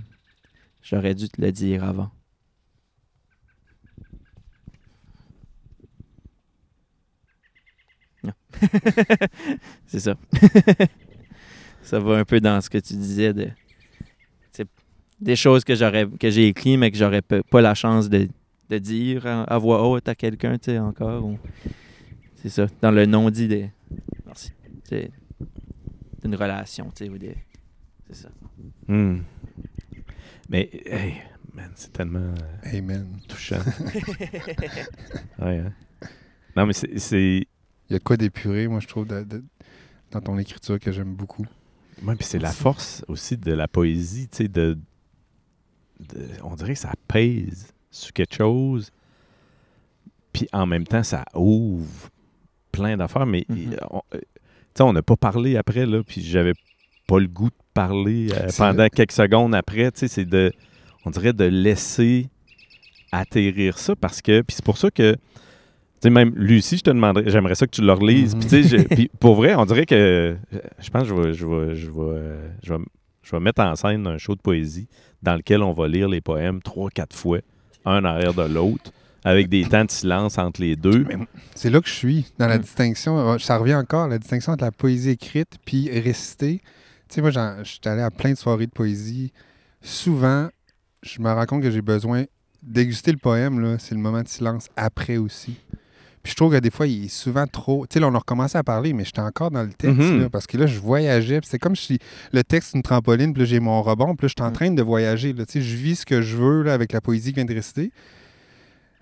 J'aurais dû te le dire avant. » Non. C'est ça. Ça va un peu dans ce que tu disais de des choses que j'ai écrites mais que j'aurais pas la chance de dire à voix haute à quelqu'un, tu sais, encore. C'est ça, dans le non-dit de merci. C'est d'une relation, tu sais, ou des. C'est ça. Mais, hey, man, c'est tellement Amen. touchant. Ouais, hein? Non, mais c'est... Il y a de quoi d'épurer, moi, je trouve, dans ton écriture que j'aime beaucoup. Ouais, puis c'est la force aussi de la poésie, tu sais, on dirait que ça pèse sur quelque chose, puis en même temps, ça ouvre plein d'affaires, mais tu sais, on n'a pas parlé après, là, puis j'avais pas le goût de parler pendant quelques secondes après, tu sais, on dirait de laisser atterrir ça, parce que, puis c'est pour ça que, tu sais, même Lucie, je te demanderais, j'aimerais ça que tu le relises. Puis, tu sais, puis pour vrai, on dirait que je pense que je vais mettre en scène un show de poésie dans lequel on va lire les poèmes 3-4 fois, un en arrière de l'autre, avec des temps de silence entre les deux. Mais c'est là que je suis, dans la distinction. Ça revient encore, la distinction entre la poésie écrite puis récitée. Tu sais, moi, je suis allé à plein de soirées de poésie. Souvent, je me rends compte que j'ai besoin déguster le poème, là, c'est le moment de silence après aussi. Puis je trouve que des fois, il est souvent trop... Tu sais, là, on a recommencé à parler, mais j'étais encore dans le texte, là, parce que là, je voyageais. Puis c'est comme si le texte, c'est une trampoline, puis là, j'ai mon rebond, puis là, je suis en train de voyager. Là, tu sais, je vis ce que je veux là, avec la poésie qui vient de réciter.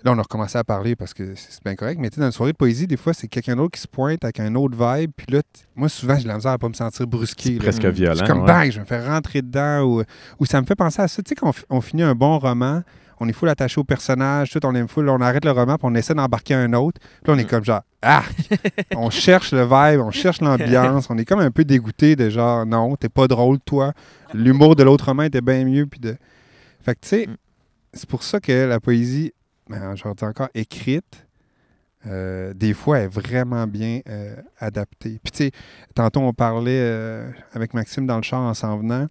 Là, on a recommencé à parler parce que c'est bien correct. Mais tu sais, dans une soirée de poésie, des fois, c'est quelqu'un d'autre qui se pointe avec un autre vibe. Puis là, moi, souvent, j'ai de la misère à pas me sentir brusqué. C'est presque violent. C'est comme, bang, je me fais rentrer dedans. Ou ça me fait penser à ça. Tu sais, quand on finit un bon roman, on est full attaché au personnage, tout, on aime full, on arrête le roman, puis on essaie d'embarquer un autre. Puis là, on est comme genre, on cherche le vibe, on cherche l'ambiance. On est comme un peu dégoûté de genre, non, t'es pas drôle, toi. L'humour de l'autre roman était bien mieux. Puis Fait que, tu sais, c'est pour ça que la poésie... je redis encore, écrite, des fois, elle est vraiment bien adaptée. Puis, tu sais, tantôt, on parlait avec Maxime dans le char en s'en venant,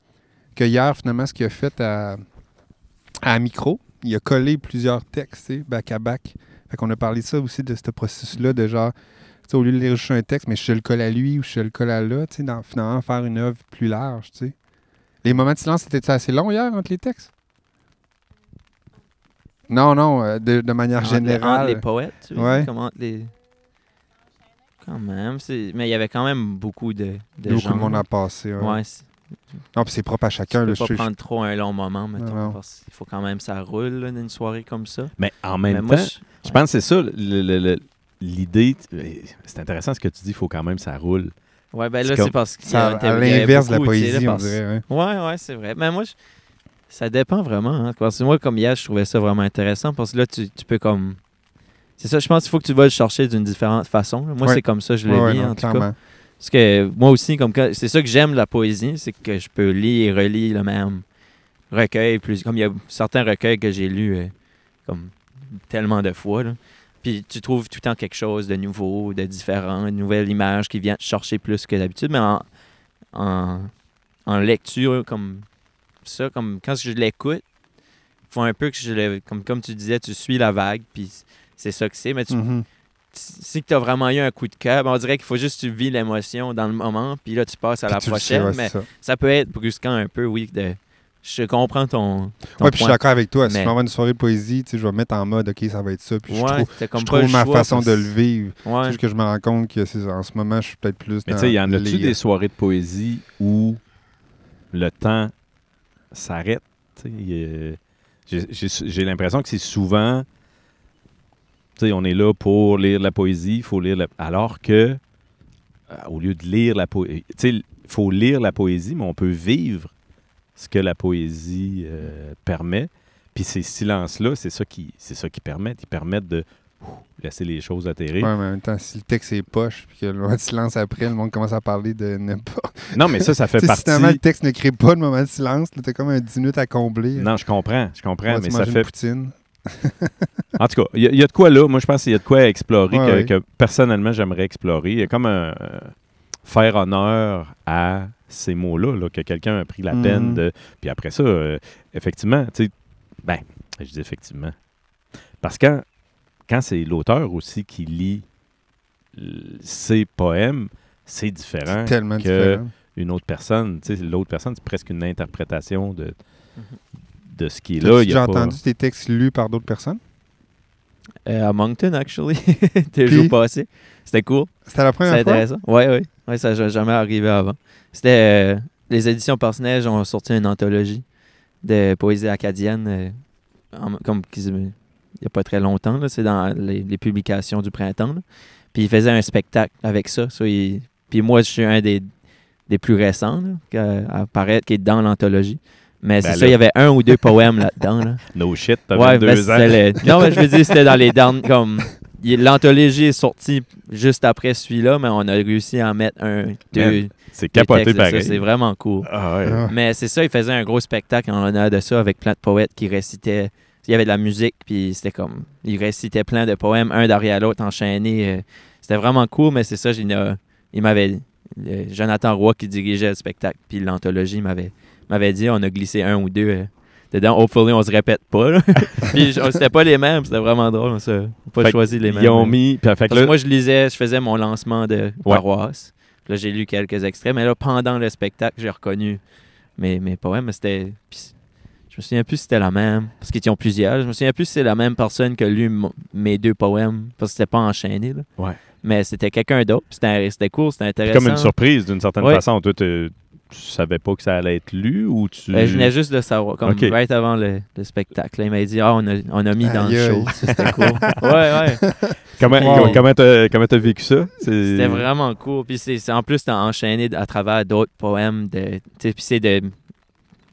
que hier, finalement, ce qu'il a fait à micro, il a collé plusieurs textes, tu sais, back-à-back. Fait qu'on a parlé de ça aussi, de ce processus-là, de genre, tu sais, au lieu de lire juste un texte, mais je te le colle à lui ou je te le colle à là, tu sais, finalement, faire une œuvre plus large, tu sais. Les moments de silence, c'était assez long hier entre les textes? Non, de manière générale. Entre les poètes, tu veux Ouais. dire, comme entre les... Quand même, mais il y avait quand même beaucoup de gens. Beaucoup de monde a passé. Ouais. Ouais, Non, puis c'est propre à chacun. tu Là, peux pas prendre trop un long moment, mettons, Non. parce qu'il faut quand même que ça roule là, dans une soirée comme ça. Mais en même moi, temps, je pense que c'est ça, l'idée. C'est intéressant ce que tu dis, il faut quand même que ça roule. Ouais, ben là, C'est comme- c'est parce que ça, à l'inverse de la poésie, on dirait. Ouais, c'est vrai. Mais moi, ça dépend vraiment. Hein, parce que moi, comme hier, je trouvais ça vraiment intéressant parce que là, tu peux comme... C'est ça, je pense qu'il faut que tu vas le chercher d'une différente façon. Là. Moi, Ouais. c'est comme ça, je le lis, non, en tout cas. clairement. Parce que moi aussi, c'est ça que j'aime de la poésie, c'est que je peux lire et relire le même recueil. Comme il y a certains recueils que j'ai lus comme tellement de fois. Là. Puis tu trouves tout le temps quelque chose de nouveau, de différent, une nouvelle image qui vient te chercher plus que d'habitude. Mais en lecture comme ça, comme quand je l'écoute, il faut un peu que comme tu disais, tu suis la vague, puis c'est ça que c'est. Mais si tu as vraiment eu un coup de cœur, on dirait qu'il faut juste que tu vis l'émotion dans le moment, puis là, tu passes à la prochaine. Mais ça peut être brusquant un peu, oui. Je comprends ton puis je suis d'accord avec toi. Si mais... je m'en vais à une soirée de poésie, je vais me mettre en mode, OK, ça va être ça. Puis je comme trouve ma façon de le vivre. Ouais. C'est juste que je me rends compte que en ce moment, je suis peut-être plus Mais dans tu sais, y en a-tu des soirées de poésie où le temps s'arrête? J'ai l'impression que c'est souvent... Tu sais, on est là pour lire la poésie, il faut lire alors que, au lieu de lire la poésie... Tu sais, il faut lire la poésie, mais on peut vivre ce que la poésie permet. Puis ces silences-là, c'est ça qui permettent. Ils permettent de laisser les choses atterrir. Ouais, mais en même temps, si le texte est poche, puis que le moment de silence après, le monde commence à parler de n'importe... Non, mais ça fait partie... Si finalement, le texte ne crée pas de moment de silence, t'as comme un 10 minutes à combler. Non, je comprends, mais ça fait... Une poutine. En tout cas, il y a de quoi là. Moi, je pense qu'il y a de quoi explorer que ouais. Personnellement, j'aimerais explorer. Il y a comme un faire honneur à ces mots-là, là, que quelqu'un a pris la peine de... Puis après ça, effectivement, tu sais, je dis effectivement. Parce que quand c'est l'auteur aussi qui lit ses poèmes, c'est différent tellement que différent. Une autre personne. Tu sais, l'autre personne, c'est presque une interprétation de ce qui est là. As-tu déjà entendu tes textes lus par d'autres personnes? À Moncton, actually. T'es le jour passé. C'était cool. C'était la première fois? C'était intéressant. Oui, ça n'a jamais arrivé avant. C'était... les éditions Personnage ont sorti une anthologie de poésie acadienne comme il n'y a pas très longtemps. Là, c'est dans les publications du printemps. Là. Puis ils faisaient un spectacle avec ça. Puis moi, je suis un des plus récents là, à apparaître, qui est dans l'anthologie. Mais c'est ça, il y avait 1 ou 2 poèmes là-dedans. Là. No shit, t'as 22 ans. Non, mais je veux dire, c'était dans les derniers... comme l'anthologie est sortie juste après celui-là, mais on a réussi à en mettre 1, 2... C'est capoté pareil. C'est vraiment cool. Ah ouais. Mais c'est ça, il faisait un gros spectacle en l'honneur de ça avec plein de poètes qui récitaient il y avait de la musique, puis c'était comme, il récitait plein de poèmes, un derrière l'autre, enchaînés. C'était vraiment cool, mais c'est ça, il m'avait, Jonathan Roy qui dirigeait le spectacle, puis l'anthologie m'avait dit, on a glissé un ou deux dedans. Hopefully, on se répète pas. Là. Puis c'était pas les mêmes, c'était vraiment drôle. On n'a pas choisi les mêmes. Ils ont mis. Puis, fait que moi, je faisais mon lancement de paroisse. Là, j'ai lu quelques extraits, mais là, pendant le spectacle, j'ai reconnu mes poèmes. Mais c'était. Je me souviens plus si c'était la même, parce qu'ils ont plusieurs. Je me souviens plus si c'est la même personne qui a lu mes 2 poèmes, parce que c'était pas enchaîné. Là. Ouais. Mais c'était quelqu'un d'autre. C'était cool, c'était intéressant. Comme une surprise, d'une certaine façon. Toi, tu savais pas que ça allait être lu ou tu... je venais juste de savoir, comme right avant le spectacle. Là, il m'a dit, on a mis dans le show. C'était cool. Ouais. Comment t'as vécu ça? C'était vraiment cool. Puis en plus, t'as enchaîné à travers d'autres poèmes. Puis c'est de...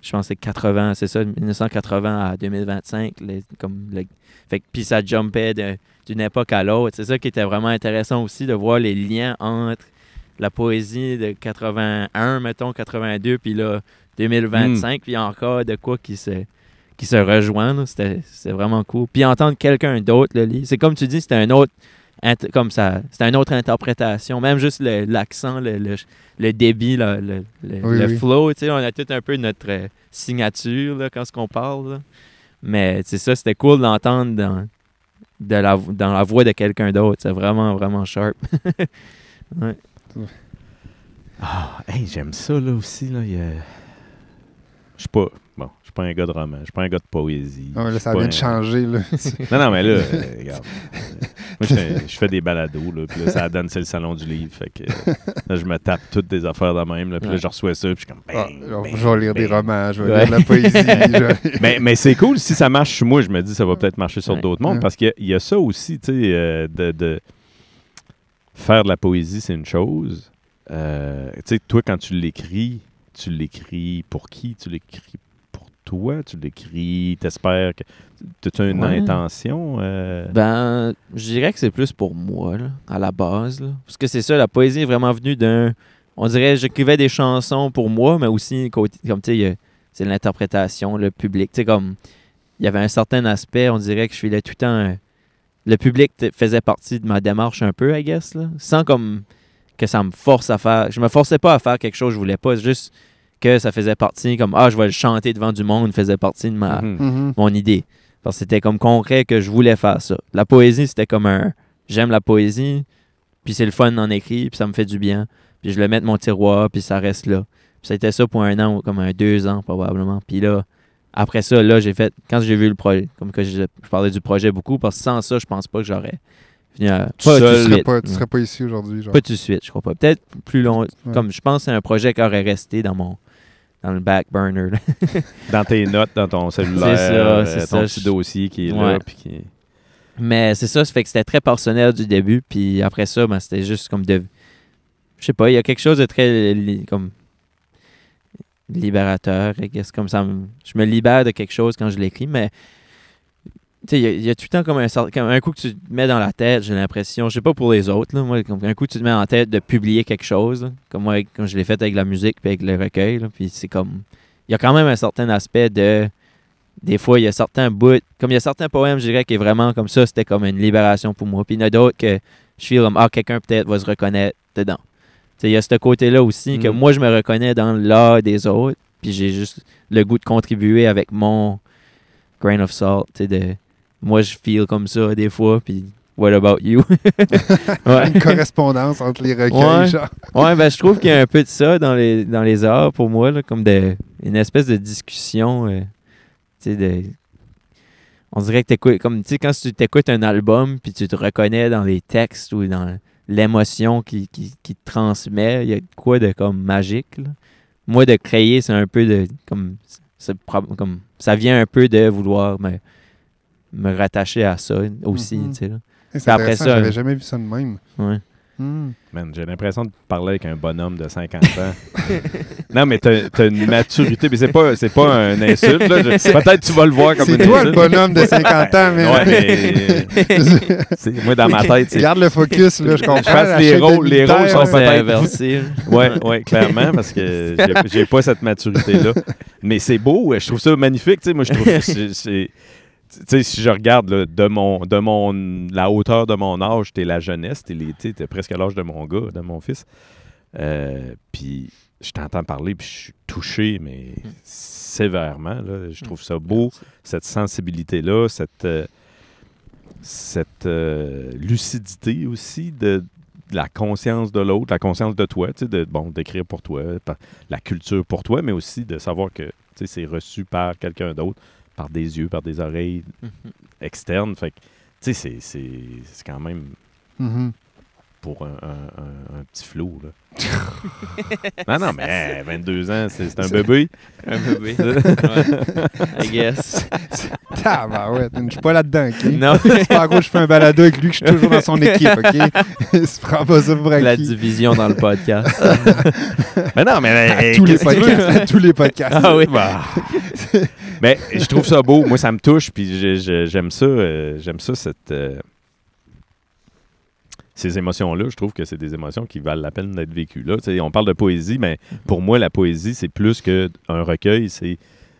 Je pense que c'est 80, c'est ça, 1980 à 2025. Puis ça jumpait d'une époque à l'autre. C'est ça qui était vraiment intéressant aussi, de voir les liens entre la poésie de 81, mettons, 82, puis là, 2025, puis encore de quoi qui se rejoint. Là. C'était vraiment cool. Puis entendre quelqu'un d'autre le lire, c'est comme tu dis, c'était un autre... Comme ça, c'était une autre interprétation. Même juste l'accent, le débit, le flow. On a tout un peu notre signature là, quand on parle. Là. Mais c'est ça, c'était cool d'entendre dans la voix de quelqu'un d'autre. C'est vraiment, vraiment sharp. Ouais. J'aime ça là aussi. Là. Je suis pas un gars de roman, je suis pas un gars de poésie. Ah, là, ça vient de changer. Là. non, mais là, regarde. Moi, je fais des balados, là, puis là, ça donne, c'est le salon du livre. Fait que là, je me tape toutes des affaires de même, là, puis là, je reçois ça, puis je suis comme je vais lire des romans, je vais lire de la poésie. mais c'est cool, si ça marche sur moi, je me dis ça va peut-être marcher sur d'autres mondes, parce qu'il y a ça aussi, tu sais, de faire de la poésie, c'est une chose. Tu sais, toi, quand tu l'écris pour qui? Tu l'écris pour toi? Tu l'écris, t'espères que... As-tu une intention? Ben, je dirais que c'est plus pour moi, là, à la base. Là. Parce que c'est ça, la poésie est vraiment venue d'un... On dirait, j'écrivais des chansons pour moi, mais aussi, comme tu sais, c'est l'interprétation, le public. Tu sais, comme, il y avait un certain aspect, on dirait que je filais tout le temps... le public faisait partie de ma démarche un peu, I guess, là. Sans comme... que ça me force à faire... Je me forçais pas à faire quelque chose que je voulais pas, juste que ça faisait partie, comme, je vais le chanter devant du monde, faisait partie de mon idée. Parce que c'était comme concret que je voulais faire ça. La poésie, c'était comme j'aime la poésie, puis c'est le fun d'en écrire, puis ça me fait du bien. Puis je le mets dans mon tiroir, puis ça reste là. Puis c'était ça pour 1 an, comme 2 ans probablement. Puis là, après ça, là, quand j'ai vu le projet, comme que je parlais du projet beaucoup, parce que sans ça, je pense pas que j'aurais venu à... Tu serais pas ici aujourd'hui, genre. Pas tout de suite, je crois pas. Peut-être plus long. Ouais. Comme je pense que c'est un projet qui aurait resté dans le back burner. Dans tes notes, dans ton cellulaire, c'est ton ça, petit dossier qui est là. Puis Mais c'est ça fait que c'était très personnel du début. Puis après ça, ben, c'était juste comme de... Je sais pas, il y a quelque chose de très comme libérateur. Comme ça, je me libère de quelque chose quand je l'écris, mais tu sais, il y a tout le temps comme un coup que tu te mets dans la tête, j'ai l'impression, je sais pas pour les autres, là, moi, comme un coup que tu te mets en tête de publier quelque chose, là, comme moi, comme je l'ai fait avec la musique puis avec le recueil, là, puis c'est comme, il y a quand même un certain aspect de, des fois, il y a certains bouts, comme il y a certains poèmes, je dirais, qui est vraiment comme ça, c'était comme une libération pour moi, puis il y en a d'autres que je feel comme, quelqu'un peut-être va se reconnaître dedans. Tu sais, il y a ce côté-là aussi, que moi, je me reconnais dans l'art des autres, puis j'ai juste le goût de contribuer avec mon grain of salt, tu sais, moi, je feel comme ça des fois, puis what about you? Ouais. Une correspondance entre les recueils, genre. Ouais, ben je trouve qu'il y a un peu de ça dans les arts pour moi, là, comme une espèce de discussion, tu sais, on dirait que t'écoutes, comme, tu sais, quand tu t'écoutes un album, puis tu te reconnais dans les textes ou dans l'émotion qui te transmet, il y a quoi de comme magique, là. Moi, de créer, c'est un peu de, comme ça vient un peu de vouloir me rattacher à ça aussi, tu sais, là. C'est après ça, j'avais jamais vu ça de même. Ouais. Man, j'ai l'impression de parler avec un bonhomme de 50 ans. Non, mais t'as une maturité. Mais c'est pas un insulte. Là. Peut-être tu vas le voir comme une insulte. C'est toi le bonhomme de 50 ans. Mais... Ouais, moi, dans ma tête, c'est... Garde le focus, là, je comprends. Je pense que les rôles sont peut-être inversés. Oui, clairement, parce que j'ai pas cette maturité-là. Mais c'est beau. Je trouve ça magnifique. Moi, je trouve que c'est... tu sais, si je regarde là, la hauteur de mon âge, t'es la jeunesse, t'es presque à l'âge de mon gars, de mon fils. Puis je t'entends parler, puis je suis touché, mais sévèrement. Là. Je trouve ça beau, cette sensibilité-là, cette lucidité aussi de la conscience de l'autre, la conscience de toi, tu sais, d'écrire pour toi, la culture pour toi, mais aussi de savoir que c'est reçu par quelqu'un d'autre, par des yeux, par des oreilles externes. Fait que, tu sais, c'est quand même pour un petit flou, là. non, mais 22 ans, c'est un bébé. Un bébé. Ouais. I guess. Ouais, je suis pas là-dedans, OK? Non. C'est pas à gauche, je fais un balado avec lui que je suis toujours dans son équipe, OK? Se prends pas ça pour acquis. La division dans le podcast. Mais non, mais... tous les podcasts. Ah oui. Bah. Mais je trouve ça beau. Moi, ça me touche, puis j'aime ça, ces émotions-là. Je trouve que c'est des émotions qui valent la peine d'être vécues là. T'sais, on parle de poésie, mais pour moi, la poésie, c'est plus qu'un recueil. C'est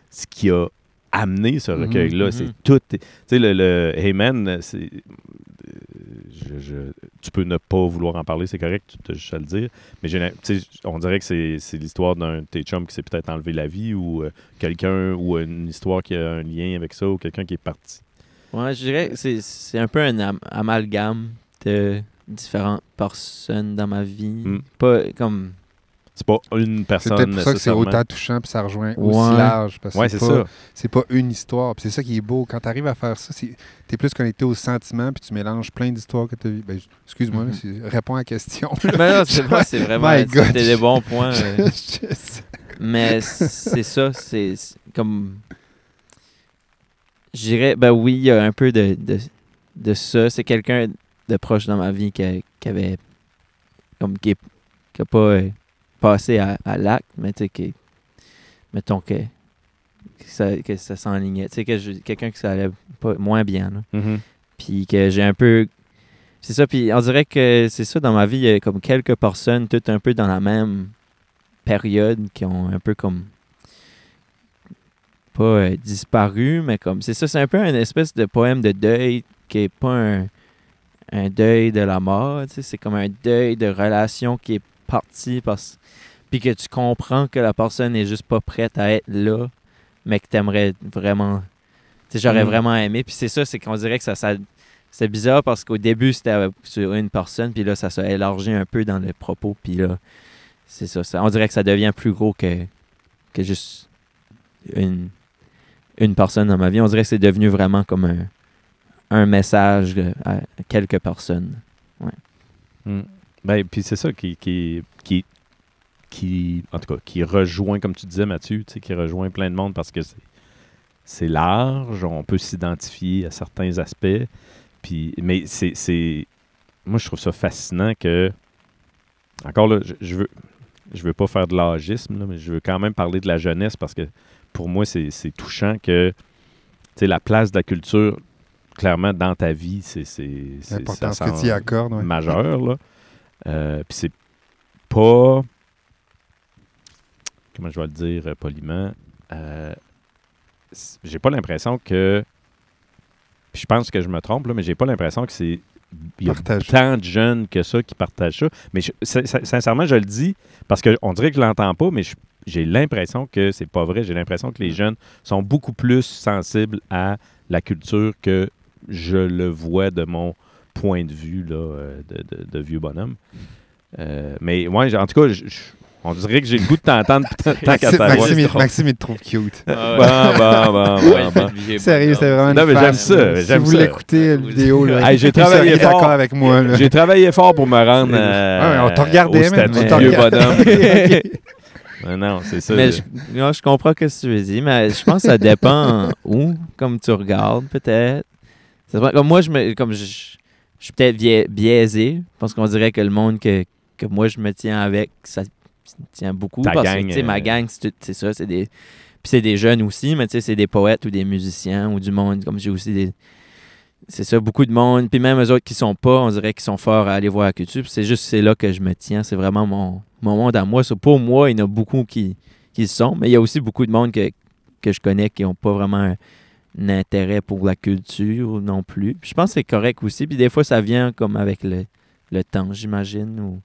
ce qui a amené ce recueil-là. C'est tout... Tu sais, le Hey Man, c'est... tu peux ne pas vouloir en parler, c'est correct, tu as juste à le dire. Mais on dirait que c'est l'histoire d'un de tes chums qui s'est peut-être enlevé la vie ou quelqu'un, ou une histoire qui a un lien avec ça, ou quelqu'un qui est parti. Ouais, je dirais que c'est un peu un amalgame de différentes personnes dans ma vie. Pas comme... C'est pas une personne. C'est peut-être pour ça que c'est nécessairement. autant touchant puis ça rejoint aussi large. Parce que c'est pas une histoire. Puis c'est ça qui est beau. Quand tu arrives à faire ça, t'es plus connecté aux sentiments puis tu mélanges plein d'histoires que tu as vues. Ben, excuse-moi, réponds à la question. Ben non, c'est vraiment... C'était des bons points. Mais c'est ça, c'est comme... Je dirais, ben oui, il y a un peu de ça. C'est quelqu'un de proche dans ma vie qui avait... comme qui a pas... passé à l'acte, mais tu sais, mettons que ça s'enlignait. Tu sais, quelqu'un qui ça allait pas, moins bien. Puis que j'ai un peu... C'est ça, puis on dirait que c'est ça, dans ma vie, il y a comme quelques personnes, toutes un peu dans la même période, qui ont un peu comme... pas disparu, mais comme... C'est ça, c'est un peu une espèce de poème de deuil qui est pas un deuil de la mort, tu sais, c'est comme un deuil de relation qui est parti puis que tu comprends que la personne n'est juste pas prête à être là, mais que t'aimerais vraiment... Tu sais, j'aurais vraiment aimé. Puis c'est ça, c'est qu'on dirait que ça c'est bizarre parce qu'au début, c'était sur une personne, puis là, ça s'est élargi un peu dans le propos, puis là, c'est ça. On dirait que ça devient plus gros que juste une personne dans ma vie. On dirait que c'est devenu vraiment comme un message à quelques personnes. Ouais. Ben, puis c'est ça qui en tout cas, qui rejoint, comme tu disais, Mathieu, tu sais, qui rejoint plein de monde parce que c'est large, on peut s'identifier à certains aspects. Puis, mais moi, je trouve ça fascinant que, encore là, je veux pas faire de l'âgisme, là, mais je veux quand même parler de la jeunesse parce que pour moi, c'est touchant que, tu sais, la place de la culture, clairement, dans ta vie, c'est l'importance que tu y accordes, majeur, là. Puis c'est pas... Comment je vais le dire poliment? J'ai pas l'impression que... Puis je pense que je me trompe, là, mais j'ai pas l'impression que c'est... Il y a tant de jeunes que ça qui partagent ça. Mais sincèrement, je le dis parce qu'on dirait que je l'entends pas, mais j'ai l'impression que c'est pas vrai. J'ai l'impression que les jeunes sont beaucoup plus sensibles à la culture que je le vois de mon point de vue là, de vieux bonhomme. Mais ouais, en tout cas, on dirait que j'ai le goût de t'entendre tant qu'à t'avoir. Maxime, il te trouve cute. Bon. Sérieux, c'était vraiment non, mais j'aime ça. Si vous voulez écouter la vidéo, là, j'ai travaillé fort. D'accord avec moi. Là. J'ai travaillé fort pour me rendre on t'a regardé, au statut de vieux bonhomme. Non, c'est ça. Mais je comprends ce que tu veux dire, mais je pense que ça dépend où, comme tu regardes, peut-être. Comme moi, je suis peut-être biaisé, parce qu'on dirait que le monde que moi, je me tiens avec, ça tient beaucoup. Ta parce gang, que, ma gang, c'est ça, c'est des... Puis c'est des jeunes aussi, mais tu sais, c'est des poètes ou des musiciens ou du monde, comme j'ai aussi des... C'est ça, beaucoup de monde. Puis même eux autres qui sont pas, on dirait qu'ils sont forts à aller voir la culture. Puis c'est là que je me tiens. C'est vraiment mon monde à moi. Ça, pour moi, il y en a beaucoup qui le sont, mais il y a aussi beaucoup de monde que je connais qui n'ont pas vraiment intérêt pour la culture non plus. Puis je pense que c'est correct aussi. Puis des fois, ça vient comme avec le temps, j'imagine,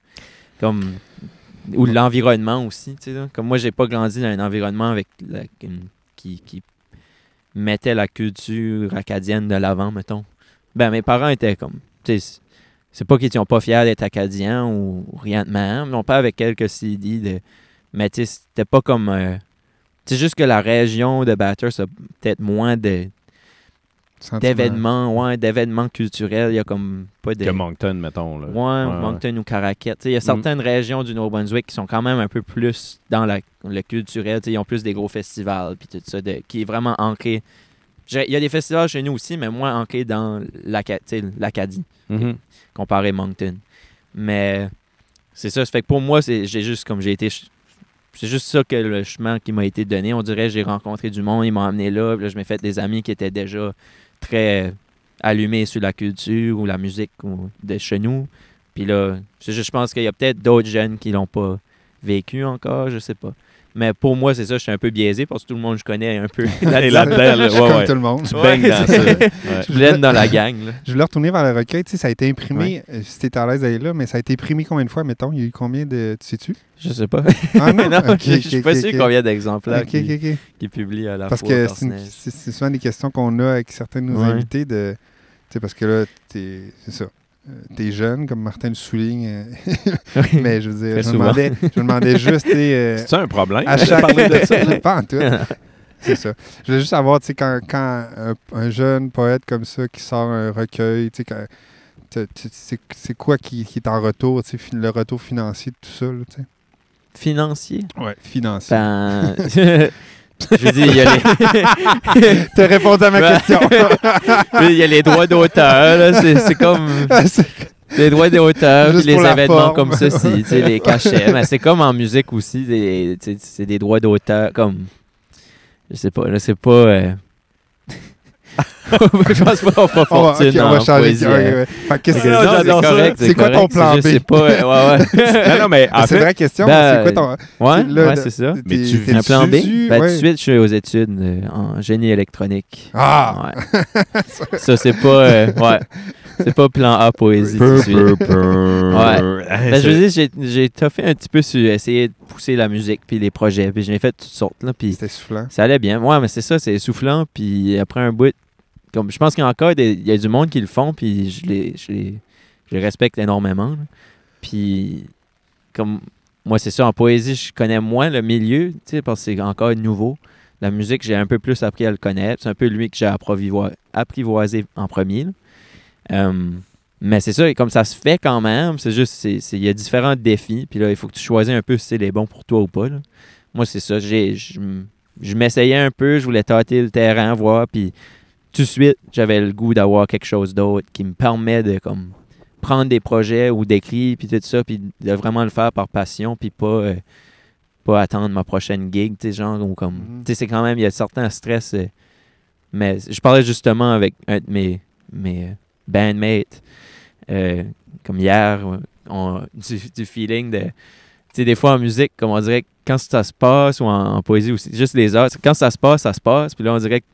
ou l'environnement aussi. Tu sais, là. Comme moi, j'ai pas grandi dans un environnement qui mettait la culture acadienne de l'avant, mettons. Ben, mes parents étaient comme... Tu sais, c'est pas qu'ils n'étaient pas fiers d'être acadiens ou rien de même. Non pas avec quelques CD. Mais tu sais, c'était pas comme... c'est juste que la région de Bathurst a peut-être moins d'événements culturels. Il y a comme pas de... Que Moncton, mettons. Là. Ouais, Moncton ou Caraquet. Il y a certaines régions du Nouveau-Brunswick qui sont quand même un peu plus dans le culturel. Ils ont plus des gros festivals puis tout ça, qui est vraiment ancré. Il y a des festivals chez nous aussi, mais moins ancrés dans l'Acadie, comparé à Moncton. Mais c'est ça. Ça fait que pour moi, c'est juste ça que le chemin qui m'a été donné. On dirait j'ai rencontré du monde, ils m'ont amené là. Puis là, je m'ai fait des amis qui étaient déjà très allumés sur la culture ou la musique de chez nous. Puis là, je pense qu'il y a peut-être d'autres jeunes qui l'ont pas vécu encore, je sais pas. Mais pour moi, c'est ça, je suis un peu biaisé parce que tout le monde que je connais un peu là-dedans. Comme tout le monde. Tu baignes dans ça. Je blende dans la gang. Là. Je voulais retourner vers le recueil. Tu sais, ça a été imprimé, si tu es à l'aise d'aller là, mais ça a été imprimé combien de fois, mettons? Il y a eu combien de... Tu sais-tu? Je sais pas. Ah non? Je suis pas sûr combien d'exemplaires qui publient à la parce fois. Parce que c'est souvent des questions qu'on a avec certains de nos invités. Tu sais, parce que là, c'est ça. T'es jeune, comme Martin le souligne. Mais je veux dire, je me demandais juste... C'est un problème? À chaque... parler de ça? Pas en tout. C'est ça. Je voulais juste savoir, tu sais, quand un jeune poète comme ça qui sort un recueil, tu sais, c'est quoi qui est en retour, tu sais, le retour financier de tout ça, là, tu sais? Financier? Ouais, financier. Ben... Je dis, il y a les... T'as répondu à ma question. Il y a les droits d'auteur, là, c'est comme... Les droits d'auteur, puis les événements comme ceci, les cachets. Mais c'est comme en musique aussi, c'est des droits d'auteur comme... Je sais pas, là, c'est pas... Je pense pas qu'on fera fortune on va changer. C'est quoi ton plan B? Je sais pas. Non, mais en c'est une vraie question. C'est quoi ton... Ouais, c'est ça. Mais tu un plan B? Ben, tout de suite, je suis aux études en génie électronique. Ah! Ouais. Ça, c'est pas... ouais. C'est pas plan A poésie tout de suite. Ouais. Ben, je veux dire, j'ai toffé un petit peu sur essayer de pousser la musique puis les projets. Puis j'ai fait toutes sortes. Là, puis c'était soufflant. Ça allait bien. Ouais, mais c'est ça, c'est soufflant. Puis après un bout... Comme, je pense qu'il y a encore il y a du monde qui le font, puis je les respecte énormément. Là. Puis, comme moi, c'est ça, en poésie, je connais moins le milieu, parce que c'est encore nouveau. La musique, j'ai un peu plus appris à le connaître. C'est un peu lui que j'ai apprivoisé en premier. Mais c'est ça, et comme ça se fait quand même, c'est juste, il y a différents défis, puis là, il faut que tu choisisses un peu si c'est les bons pour toi ou pas. Là. Moi, c'est ça, je m'essayais un peu, je voulais tâter le terrain, voir, puis tout de suite, j'avais le goût d'avoir quelque chose d'autre qui me permet de comme prendre des projets ou d'écrire puis tout ça, puis de vraiment le faire par passion, puis pas attendre ma prochaine gig, tu sais, genre, ou comme... Tu sais, c'est quand même, il y a certains stress, mais je parlais justement avec un de mes bandmates, comme hier, du feeling de... Tu sais, des fois en musique, comme on dirait, quand ça se passe, ou en poésie aussi, juste les heures, quand ça se passe, puis là, on dirait que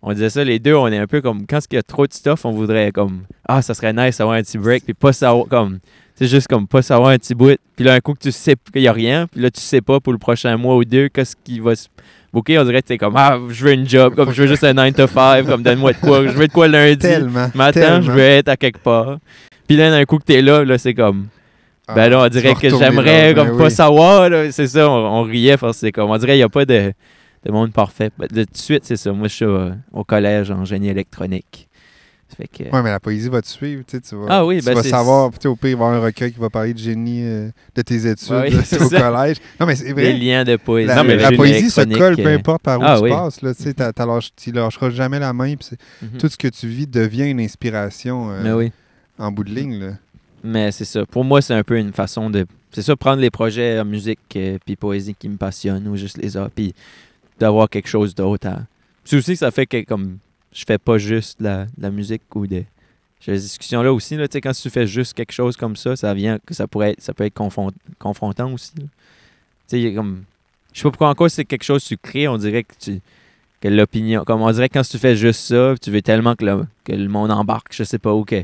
on disait ça, les deux, on est un peu comme, quand il y a trop de stuff, on voudrait comme, ça serait nice d'avoir un petit break, puis pas savoir, comme, c'est juste comme, pas savoir un petit bout, puis là, un coup que tu sais qu'il n'y a rien, puis là, tu sais pas pour le prochain mois ou deux, qu'est-ce qui va se booker, on dirait que c'est comme, je veux une job, comme, je veux juste un 9 to 5, comme, donne-moi de quoi, je veux de quoi lundi, matin, je veux être à quelque part. Puis là, d'un coup que t'es là, c'est comme, ben là, on dirait que j'aimerais, comme, pas savoir, là, c'est ça, on riait, parce que c'est comme, on dirait qu'il n'y a pas de monde parfait. De tout de suite, c'est ça. Moi, je suis au collège en génie électronique. Oui, mais la poésie va te suivre. Tu vas, vas savoir, au pire, il va y avoir un recueil qui va parler de génie de tes études au collège. Non, mais c'est vrai. Des liens de poésie. La poésie se colle, peu importe par où tu passes. Là, tu lâcheras jamais la main. Tout ce que tu vis devient une inspiration en bout de ligne. Là. Mais c'est ça. Pour moi, c'est un peu une façon de... C'est ça, prendre les projets en musique puis poésie qui me passionnent ou juste les arts. Puis d'avoir quelque chose d'autre. C'est aussi que ça fait que comme je fais pas juste la musique ou des... J'ai des discussions là aussi. Là, quand tu fais juste quelque chose comme ça, ça peut être confrontant aussi. Comme, je sais pas pourquoi encore c'est quelque chose que tu crées, on dirait que que l'opinion. Comme on dirait que quand tu fais juste ça, tu veux tellement que le monde embarque, je sais pas où, que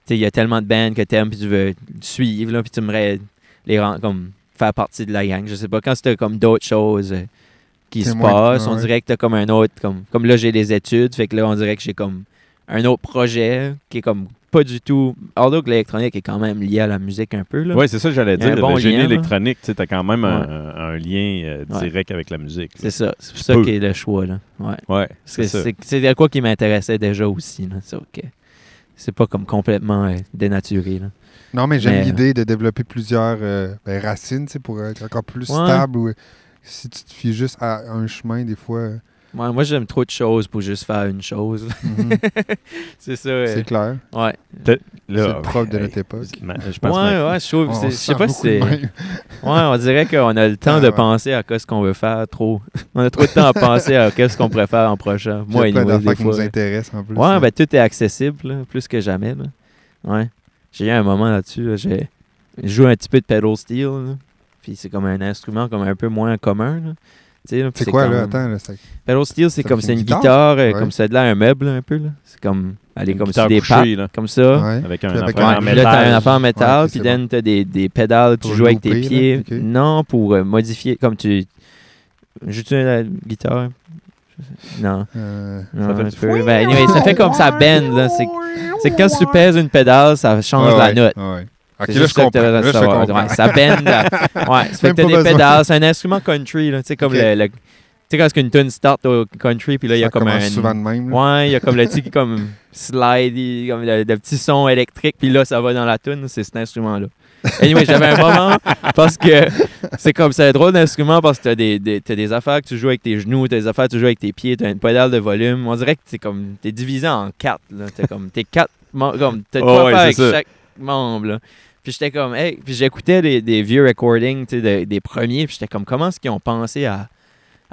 il y a tellement de bands que t'aimes, puis tu veux suivre, là, puis tu aimerais comme faire partie de la gang. Je sais pas, quand c'était comme d'autres choses qui se passent, on dirait que t'as comme un autre, comme là j'ai des études, fait que là on dirait que j'ai comme un autre projet qui est comme pas du tout, although que l'électronique est quand même lié à la musique un peu. Oui, c'est ça que j'allais dire. Bon le génie lien, électronique, tu as quand même un lien direct avec la musique. C'est ça. C'est pour ça qui est le choix. Là. Ouais, c'est de quoi qui m'intéressait déjà aussi. Là. C'est pas comme complètement dénaturé. Là. Non, mais j'aime l'idée de développer plusieurs racines pour être encore plus stable. Ou, si tu te fies juste à un chemin, des fois... Ouais, moi, j'aime trop de choses pour juste faire une chose. C'est ça. C'est clair. Ouais. C'est le propre de notre époque. Je pense je trouve. Je sais pas si c'est. Ouais, on dirait qu'on a le temps de penser à ce qu'on veut faire trop. On a trop de temps à penser à ce qu'on préfère en prochain. Moi, il y a plein d'affaires qui nous intéressent en plus. Ouais, ben tout est accessible, là, plus que jamais. Là. Ouais. J'ai eu un moment là-dessus. Là, j'ai joué un petit peu de pedal steel. Là, puis c'est comme un instrument comme un peu moins commun. Là. C'est quoi, là? Attends, là. Pedal steel, c'est comme c'est une guitare, comme ça de là, un meuble, un peu, là. C'est comme, aller comme sur des pattes, comme ça. Ouais. Avec un affaire en métal. Là, t'as un affaire en métal, puis t'as des pédales, tu joues avec tes pieds. Là, okay. Non, pour modifier, comme tu... Joues-tu la guitare? Non. Ça fait du anyway, ça fait comme ça bend, là. C'est quand tu pèses une pédale, ça change la note. Ok, là, je comprends. Ouais, ça bend. Ouais, ça fait que t'as des pédales. C'est un instrument country, là. Tu sais, comme tu sais, quand une tune start au country, puis là, il y a comme un... souvent de même. Ouais, il y a comme le petit comme slide, comme le petit son électrique, puis là, ça va dans la tune. C'est cet instrument-là. Anyway, j'avais un moment parce que c'est comme c'est un drôle d'instrument parce que t'as des affaires que tu joues avec tes genoux, t'as des affaires que tu joues avec tes pieds, t'as une pédale de volume. On dirait que t'es divisé en 4. T'es 4 comme t'as de quoi faire avec chaque membre. Là. Puis j'étais comme, hey, puis j'écoutais des vieux recordings, des premiers, puis j'étais comme, comment est-ce qu'ils ont pensé à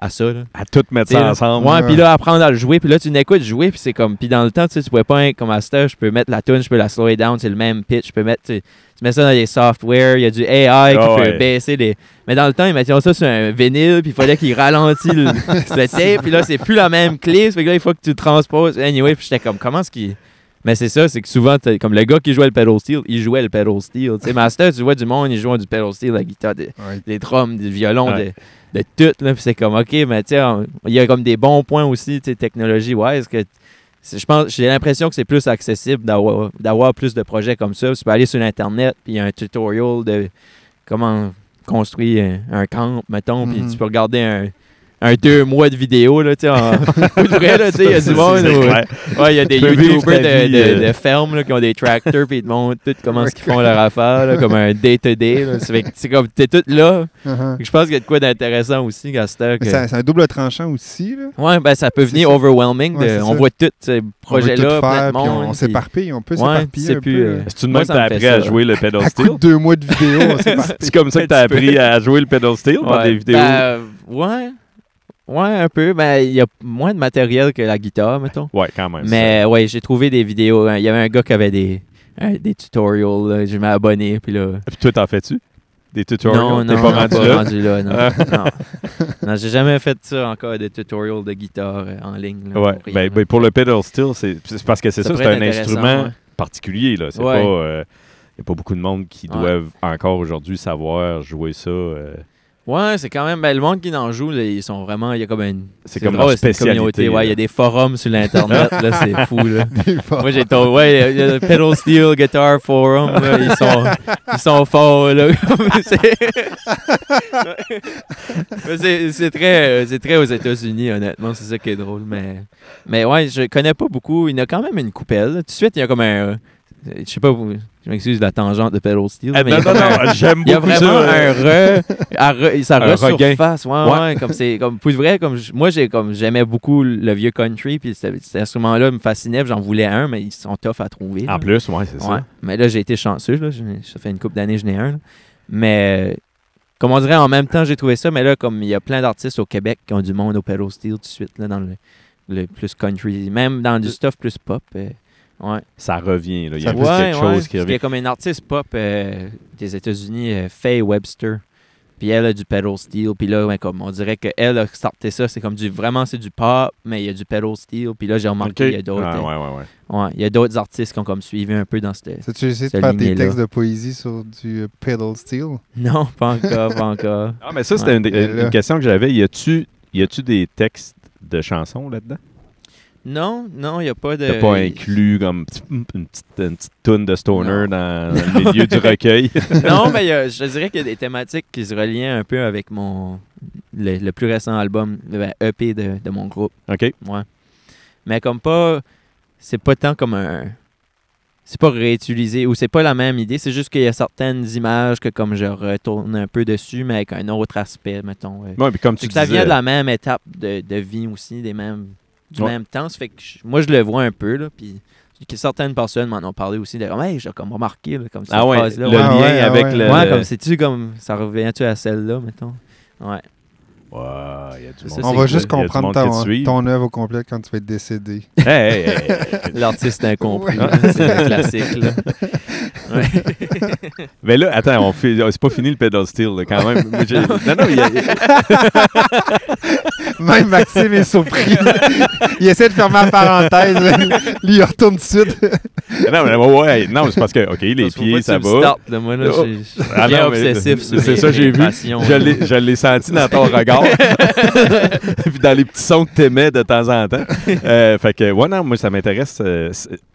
ça, là? À tout mettre ça ensemble. Ouais, puis là, apprendre à le jouer, puis là, tu n'écoutes jouer, puis c'est comme, puis dans le temps, tu pouvais pas, comme à cette heure, je peux mettre la tune, je peux la slow down, c'est le même pitch, je peux mettre, tu mets ça dans des softwares, il y a du AI qui peut baisser les... Mais dans le temps, ils mettaient ça sur un vinyle, puis il fallait qu'il ralentisse le tape, puis là, c'est plus la même clé, ça fait que là, il faut que tu transposes. Anyway, puis j'étais comme, comment est-ce qu'il... Mais c'est ça, c'est que souvent, comme le gars qui jouait le pedal steel, il jouait le pedal steel. Tu sais, Master, tu vois du monde, ils jouent du pedal steel, la guitare, des drums, des violons, de tout. Là, puis c'est comme, OK, mais tu sais, il y a comme des bons points aussi, tu sais, technologie-wise, que je pense, j'ai l'impression que c'est plus accessible d'avoir plus de projets comme ça. Tu peux aller sur l'Internet, puis il y a un tutorial de comment construire un camp, mettons, puis tu peux regarder un 2 mois de vidéo, là, tu sais, pour vrai, là, tu sais, il y a du monde, il y a des YouTubers de ferme, là, qui ont des tractors, puis ils te montrent tout comment ils font leur affaire, là, comme un day-to-day, là, c'est comme, t'es tout là, je pense qu'il y a de quoi d'intéressant aussi, Gaster. C'est un double tranchant aussi, là. Ouais, ben, ça peut venir overwhelming, on voit tous ces projets-là, plein de monde. On s'éparpille, on peut s'éparpiller un peu. C'est tout de même que t'as appris à jouer le pedal steel? À coup de 2 mois de vidéo, on s'éparpille. C'est comme ça que t'as appris à jouer le pedal steel, par des vidéos? Ouais, un peu. Ben, il y a moins de matériel que la guitare, mettons. Ouais, quand même. Mais ouais, j'ai trouvé des vidéos. Il y avait un gars qui avait des tutorials. Là, je m'ai abonné. Puis là... Puis toi, t'en fais-tu? Des tutorials? Non, t'es pas rendu là? Non, non, j'ai jamais fait ça encore, des tutorials de guitare en ligne. Là, ouais, ben, pour le pedal steel, c'est parce que c'est ça, c'est un instrument particulier. Là. C'est pas... Il n'y a pas beaucoup de monde qui doivent encore aujourd'hui savoir jouer ça. Ouais, c'est quand même... Ben, le monde qui en joue, là, ils sont vraiment... Il y a comme une... C'est comme leur spécialité. Ouais, il y a des forums sur l'Internet, là, c'est fou, là. Moi, j'ai tombé... Ouais, il y a le Pedal Steel Guitar Forum, là, ils sont forts, là. c'est très aux États-Unis, honnêtement, c'est ça qui est drôle, mais ouais, je connais pas beaucoup. Il y en a quand même une coupelle. Tout de suite, il y a comme un... Je sais pas, je m'excuse de la tangente de pedal steel. Non, j'aime beaucoup ça. Il y a vraiment ça resurface. Ouais, comme c'est comme pour vrai, comme moi j'aimais beaucoup le vieux country, puis cet instrument-là me fascinait, j'en voulais un, mais ils sont tough à trouver. En plus, ouais, c'est ça. Mais là, j'ai été chanceux, là, ça fait une couple d'années que j'en ai un. Là. Mais comme on dirait, en même temps, j'ai trouvé ça, mais là, comme il y a plein d'artistes au Québec qui ont du monde au pedal steel tout de suite, là, dans le plus country, même dans du stuff plus pop. Ouais. Ça revient. Là. Il y a plus quelque chose qui revient. Il y a comme un artiste pop des États-Unis, Faye Webster. Puis elle a du pedal steel. Puis là, comme on dirait qu'elle a starté ça. C'est comme vraiment c'est du pop, mais il y a du pedal steel. Puis là, j'ai remarqué qu'il y a d'autres. Ouais, il y a d'autres artistes qui ont comme suivi un peu dans cette. As-tu essayé de faire des textes de poésie sur du pedal steel? Non, pas encore. Ah, mais ça, c'était une question que j'avais. Y a-tu des textes de chansons là-dedans? Non, il n'y a pas de... T'as pas inclus comme une petite toune de stoner dans le milieu du recueil? Non, mais je dirais qu'il y a des thématiques qui se reliaient un peu avec le plus récent album, le EP de mon groupe. OK. Ouais. Mais comme pas... C'est pas tant comme un... C'est pas réutilisé ou c'est pas la même idée. C'est juste qu'il y a certaines images que comme je retourne un peu dessus, mais avec un autre aspect, mettons. Ouais, puis comme tu disais... Ça vient de la même étape de vie aussi, du même temps. Ça fait que moi, je le vois un peu, là, puis certaines personnes m'en ont parlé aussi. Hey, j'ai comme remarqué, là, comme cette phrase-là. Le lien avec le... Ouais, comme c'est-tu comme... Ça revient-tu à celle-là, mettons? Ouais. Wow, y a du monde. On va juste comprendre ton œuvre au complet quand tu vas être décédé. Hey. L'artiste incompris. C'est un classique, là. Ouais. Mais là, attends, c'est pas fini le pedal steel, là, quand même. Même Maxime est surpris. Il essaie de fermer la parenthèse. Lui, il retourne tout de suite. Non, c'est parce que, OK, les pieds, ça va. Start, là, moi, là, je suis bien obsessif sur c'est ça, j'ai vu. Je l'ai senti dans ton regard. Puis dans les petits sons que t'aimais de temps en temps. Fait que, non, moi, ça m'intéresse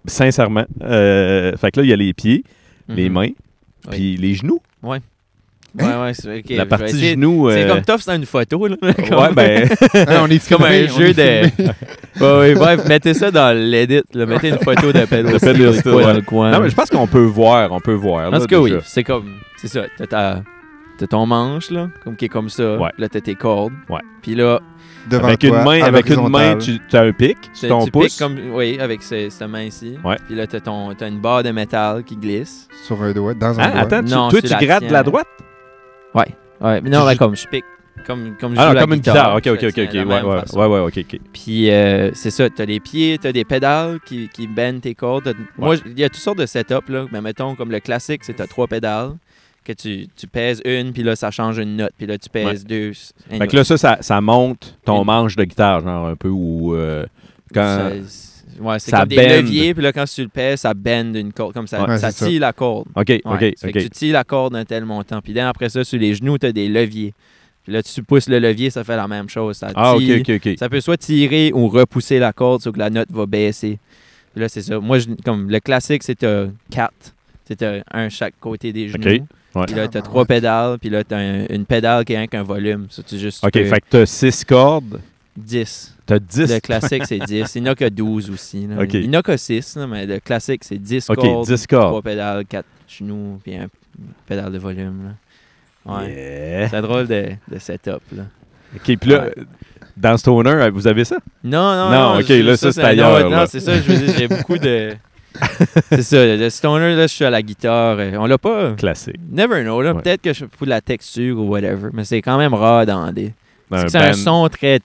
sincèrement. Fait que là, il y a les pieds, les mains, puis les genoux. Ouais, c'est OK. La partie genoux. C'est comme tough, c'est une photo, là. Ouais, ben. On est comme un jeu de. Bref, mettez ça dans l'edit. Mettez une photo de pedal steel dans le coin. Non, mais je pense qu'on peut voir. En tout cas, oui. C'est comme. C'est ça. T'as ton manche, là, qui est comme ça. Ouais. Là, t'as tes cordes. Ouais. Puis là. Avec une main, tu as un pic sur ton pouce. Oui, avec cette main ici. Ouais. Puis là, t'as une barre de métal qui glisse. Sur un doigt, dans un doigt. Attends, toi, tu grattes de la droite? Ouais. Mais non, mais comme je pique. Comme je joue la comme une guitare. OK. Ouais, OK. Puis c'est ça, t'as les pieds, t'as des pédales qui bendent tes cordes. Moi, il y a toutes sortes de setups, là. Mais mettons, comme le classique, c'est t'as 3 pédales. Que tu pèses une, puis là, ça change une note. Puis là, tu pèses 2. Fait que là, ça monte ton manche de guitare, genre un peu, ou quand... c'est comme des leviers, puis là, quand tu le pèses, ça bend une corde, comme ça, ça tire la corde. OK. Fait que tu tires la corde d'un tel montant. Puis après ça, sur les genoux, tu as des leviers. Puis là, tu pousses le levier, ça fait la même chose. Ça tire, OK. Ça peut soit tirer ou repousser la corde, sauf que la note va baisser. Puis là, c'est ça. Moi, comme le classique, c'est 4. C'est un chaque côté des genoux. OK. Ouais. Puis là, tu as 3 pédales, puis là, tu as une pédale qui a un volume. Ça, OK, fait que tu as 6 cordes. 10. Tu as 10. Le classique, c'est 10. Il n'y en a que 12 aussi. Là. Okay. Il n'y en a que 6, là, mais le classique, c'est 10 OK, cordes. 10 cordes. 3 pédales, 4 genoux, puis un pédale de volume. Là. Ouais. Yeah. C'est drôle de setup. Là. OK, puis là, dans Stoner, vous avez ça? Non, OK, là, ça, c'est ailleurs. Non, c'est ça, je veux dire, j'ai beaucoup de... C'est ça, le Stoner, là, je suis à la guitare. On l'a pas... Classique. Never know, là. Ouais. Peut-être que je fais de la texture ou whatever, mais c'est quand même rare dans des... C'est un son très...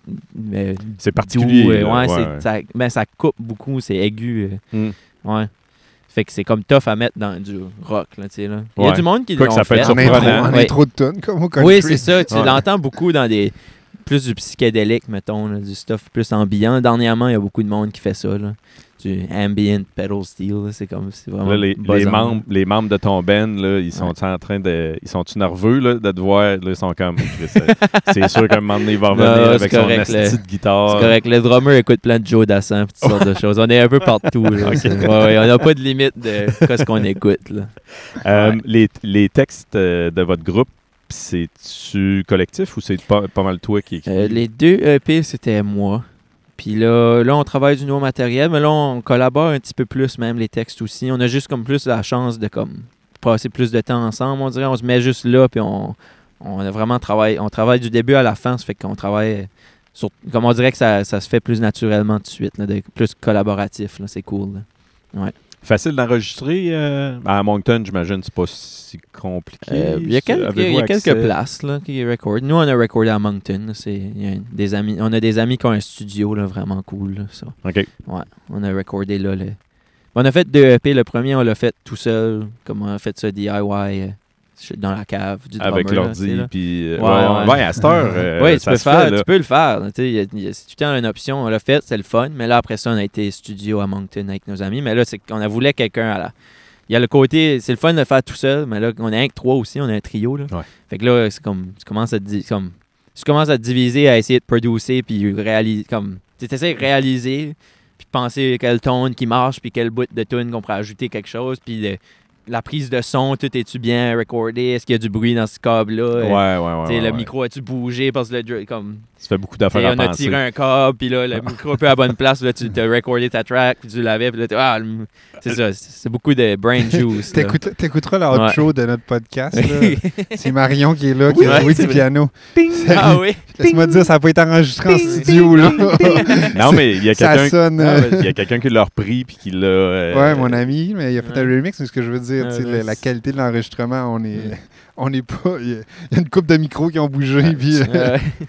c'est particulier. Doux, ça coupe beaucoup, c'est aigu. Ouais. Fait que c'est comme tough à mettre dans du rock, là, tu sais, là. Il y a du monde qui l'ont fait. En intro de tonne, comme au country. Oui, c'est ça. Tu l'entends beaucoup dans des... Plus du psychédélique, mettons, là, du stuff plus ambiant. Dernièrement, il y a beaucoup de monde qui fait ça, là. Du ambient pedal steel, là, c'est vraiment là, les membres de ton band, là, ils sont en train de... Ils sont-tu nerveux, là, de te voir? Là, ils sont comme... c'est sûr qu'à un moment donné, il va revenir avec son asti de guitare. C'est correct. Le drummer écoute plein de Joe Dassin, toutes sortes de choses. On est un peu partout, là. On n'a pas de limite de ce qu'on écoute, là. Les textes de votre groupe, c'est-tu collectif ou c'est pas mal toi qui écris? Les 2 EP, c'était moi. Puis là, on travaille du nouveau matériel, mais là, on collabore un petit peu plus, même les textes aussi. On a juste comme plus la chance de comme passer plus de temps ensemble, on dirait. On se met juste là, puis on a vraiment travaillé. On travaille du début à la fin, ça fait qu'on travaille sur... Comme on dirait que ça se fait plus naturellement tout de suite, là, plus collaboratif, là, c'est cool. Là. Ouais. Facile d'enregistrer à Moncton, j'imagine, c'est pas si compliqué. Il y a quelques places là, qui recordent. Nous, on a recordé à Moncton. On a des amis qui ont un studio là, vraiment cool. Là, ça. OK. Ouais, on a recordé là. On a fait 2 EP. Le premier, on l'a fait tout seul. Comme on a fait ça DIY dans la cave du drummer. Avec là, l'ordi, tu sais, là. puis... Ouais. à cette heure, Oui, ça se fait, là. tu peux le faire. Tu sais, c'est tout le temps une option. On l'a fait, c'est le fun. Mais là, après ça, on a été studio à Moncton avec nos amis. Mais là, c'est qu'on a voulu quelqu'un à la... Il y a le côté, c'est le fun de le faire tout seul, mais là, on est un que 3 aussi, on est un trio. Là. Ouais. Fait que là, c'est comme, tu commences à te diviser, à essayer de producer, puis réaliser, comme, tu essaies de réaliser, puis penser quel tone qui marche, puis quel bout de tune qu'on pourrait ajouter quelque chose, puis la prise de son, tout est-tu bien recordé, est-ce qu'il y a du bruit dans ce câble-là? Ouais. Le micro a-tu bougé, parce que comme... Ça fait beaucoup d'affaires à on a penser. tiré un câble, puis là, le micro est peu à bonne place, là, tu as recordé ta track, puis tu l'avais, puis là, c'est ça, c'est beaucoup de brain juice. T'écouteras l'outro Ouais. de notre podcast. Là. C'est Marion qui est là, qui a joué du piano. Ah oui? Laisse-moi te dire, ça n'a pas été enregistré en studio. Là. Non, mais il y a Ça quelqu'un... sonne. Il y a quelqu'un qui l'a repris puis qui l'a... Ouais, mon ami, mais il a fait un remix, c'est ce que je veux dire. Ah, tu sais, ouais. la qualité de l'enregistrement, on n'est pas. Il y a une couple de micros qui ont bougé. Puis,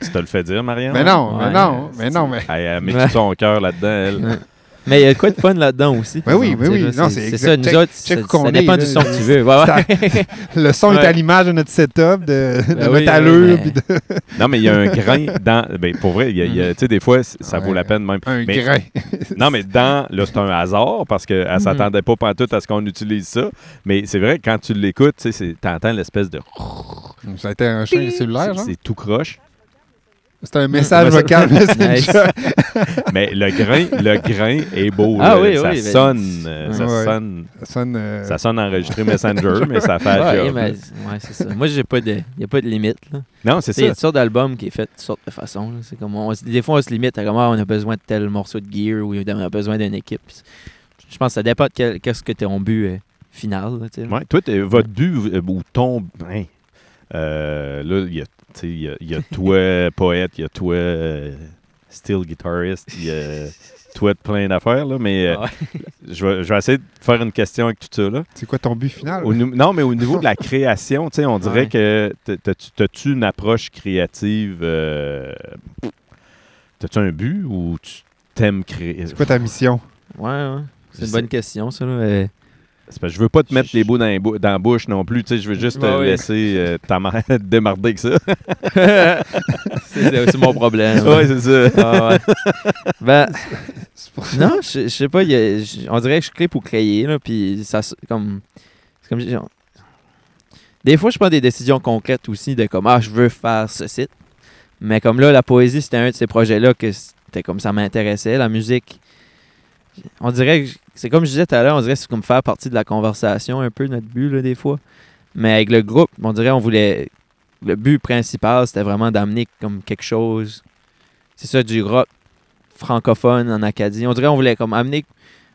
Tu te le fais dire, Marianne? mais non, mais. Elle met tout son cœur là-dedans, elle. Mais il y a quoi de fun là-dedans aussi. Ben oui, par exemple, oui, tu sais, oui. là, Non, c'est c'est ça, exact. nous autres, Check ça qu'on dépend est, du là. son que tu veux. Ouais, ouais. Le son est Ouais. à l'image de notre setup, de Ben notre oui, allure. mais- Puis de... Non, mais il y a un grain dans... Ben, pour vrai, tu sais, des fois, ça vaut Ouais. la peine même. Un Mais- grain. Non, mais dans... Là, c'est un hasard parce qu'elle s'attendait pas pantoute à ce qu'on utilise ça. Mais c'est vrai, quand tu l'écoutes, tu sais, t'entends l'espèce de... Ça a été un chien cellulaire, genre? C'est tout croche. C'est un message Ouais, vocal Messenger. Nice. Mais le grain est beau. Ah là. oui, ça oui, sonne, ben, ça ouais. sonne... Ça sonne. Ça sonne enregistré Messenger, mais ça fait Ouais, le job. mais- ouais, c'est ça. Moi, il n'y a pas de limite. Là. Non, c'est Il y a ça. toutes sortes d'albums qui est fait de toutes sortes de façons. Là. C'est comme des fois, on se limite à comment on a besoin de tel morceau de gear ou on a besoin d'une équipe. Je pense que ça dépend de qu'est-ce que ton but final. Là, tu sais. Ouais, toi, votre but ou ton... Hein, là, il y a toi, poète, il y a toi, steel guitariste, il y a toi de plein d'affaires, là, mais Ah ouais. je vais essayer de faire une question avec tout ça, là. C'est quoi ton but final? Non, mais au niveau de la création, tu sais, on dirait Ouais. que t'as-tu une approche créative? T'as-tu un but ou tu t'aimes créer? C'est quoi ta mission? Ouais. C'est une Je bonne question, ça. Là. C'est parce que je veux pas te mettre les bouts dans la bouche non plus, tu sais, je veux juste te Ouais, ouais. laisser ta mère te démarrer avec ça. c'est mon problème. Ouais, c'est ça. Ah ouais. Ben, C'est pour ça. non, je sais pas. On dirait que je crée pour créer. Là, puis ça, c'est comme je dis, des fois, je prends des décisions concrètes aussi de comme, je veux faire ce site. Mais comme là, la poésie, c'était un de ces projets-là que c'était comme ça m'intéressait. La musique, on dirait que c'est comme je disais tout à l'heure, on dirait que c'est comme faire partie de la conversation un peu, notre but, là, des fois. Mais avec le groupe, on dirait on voulait... Le but principal, c'était vraiment d'amener comme quelque chose... C'est ça, du rock francophone en Acadie. On dirait on voulait comme amener...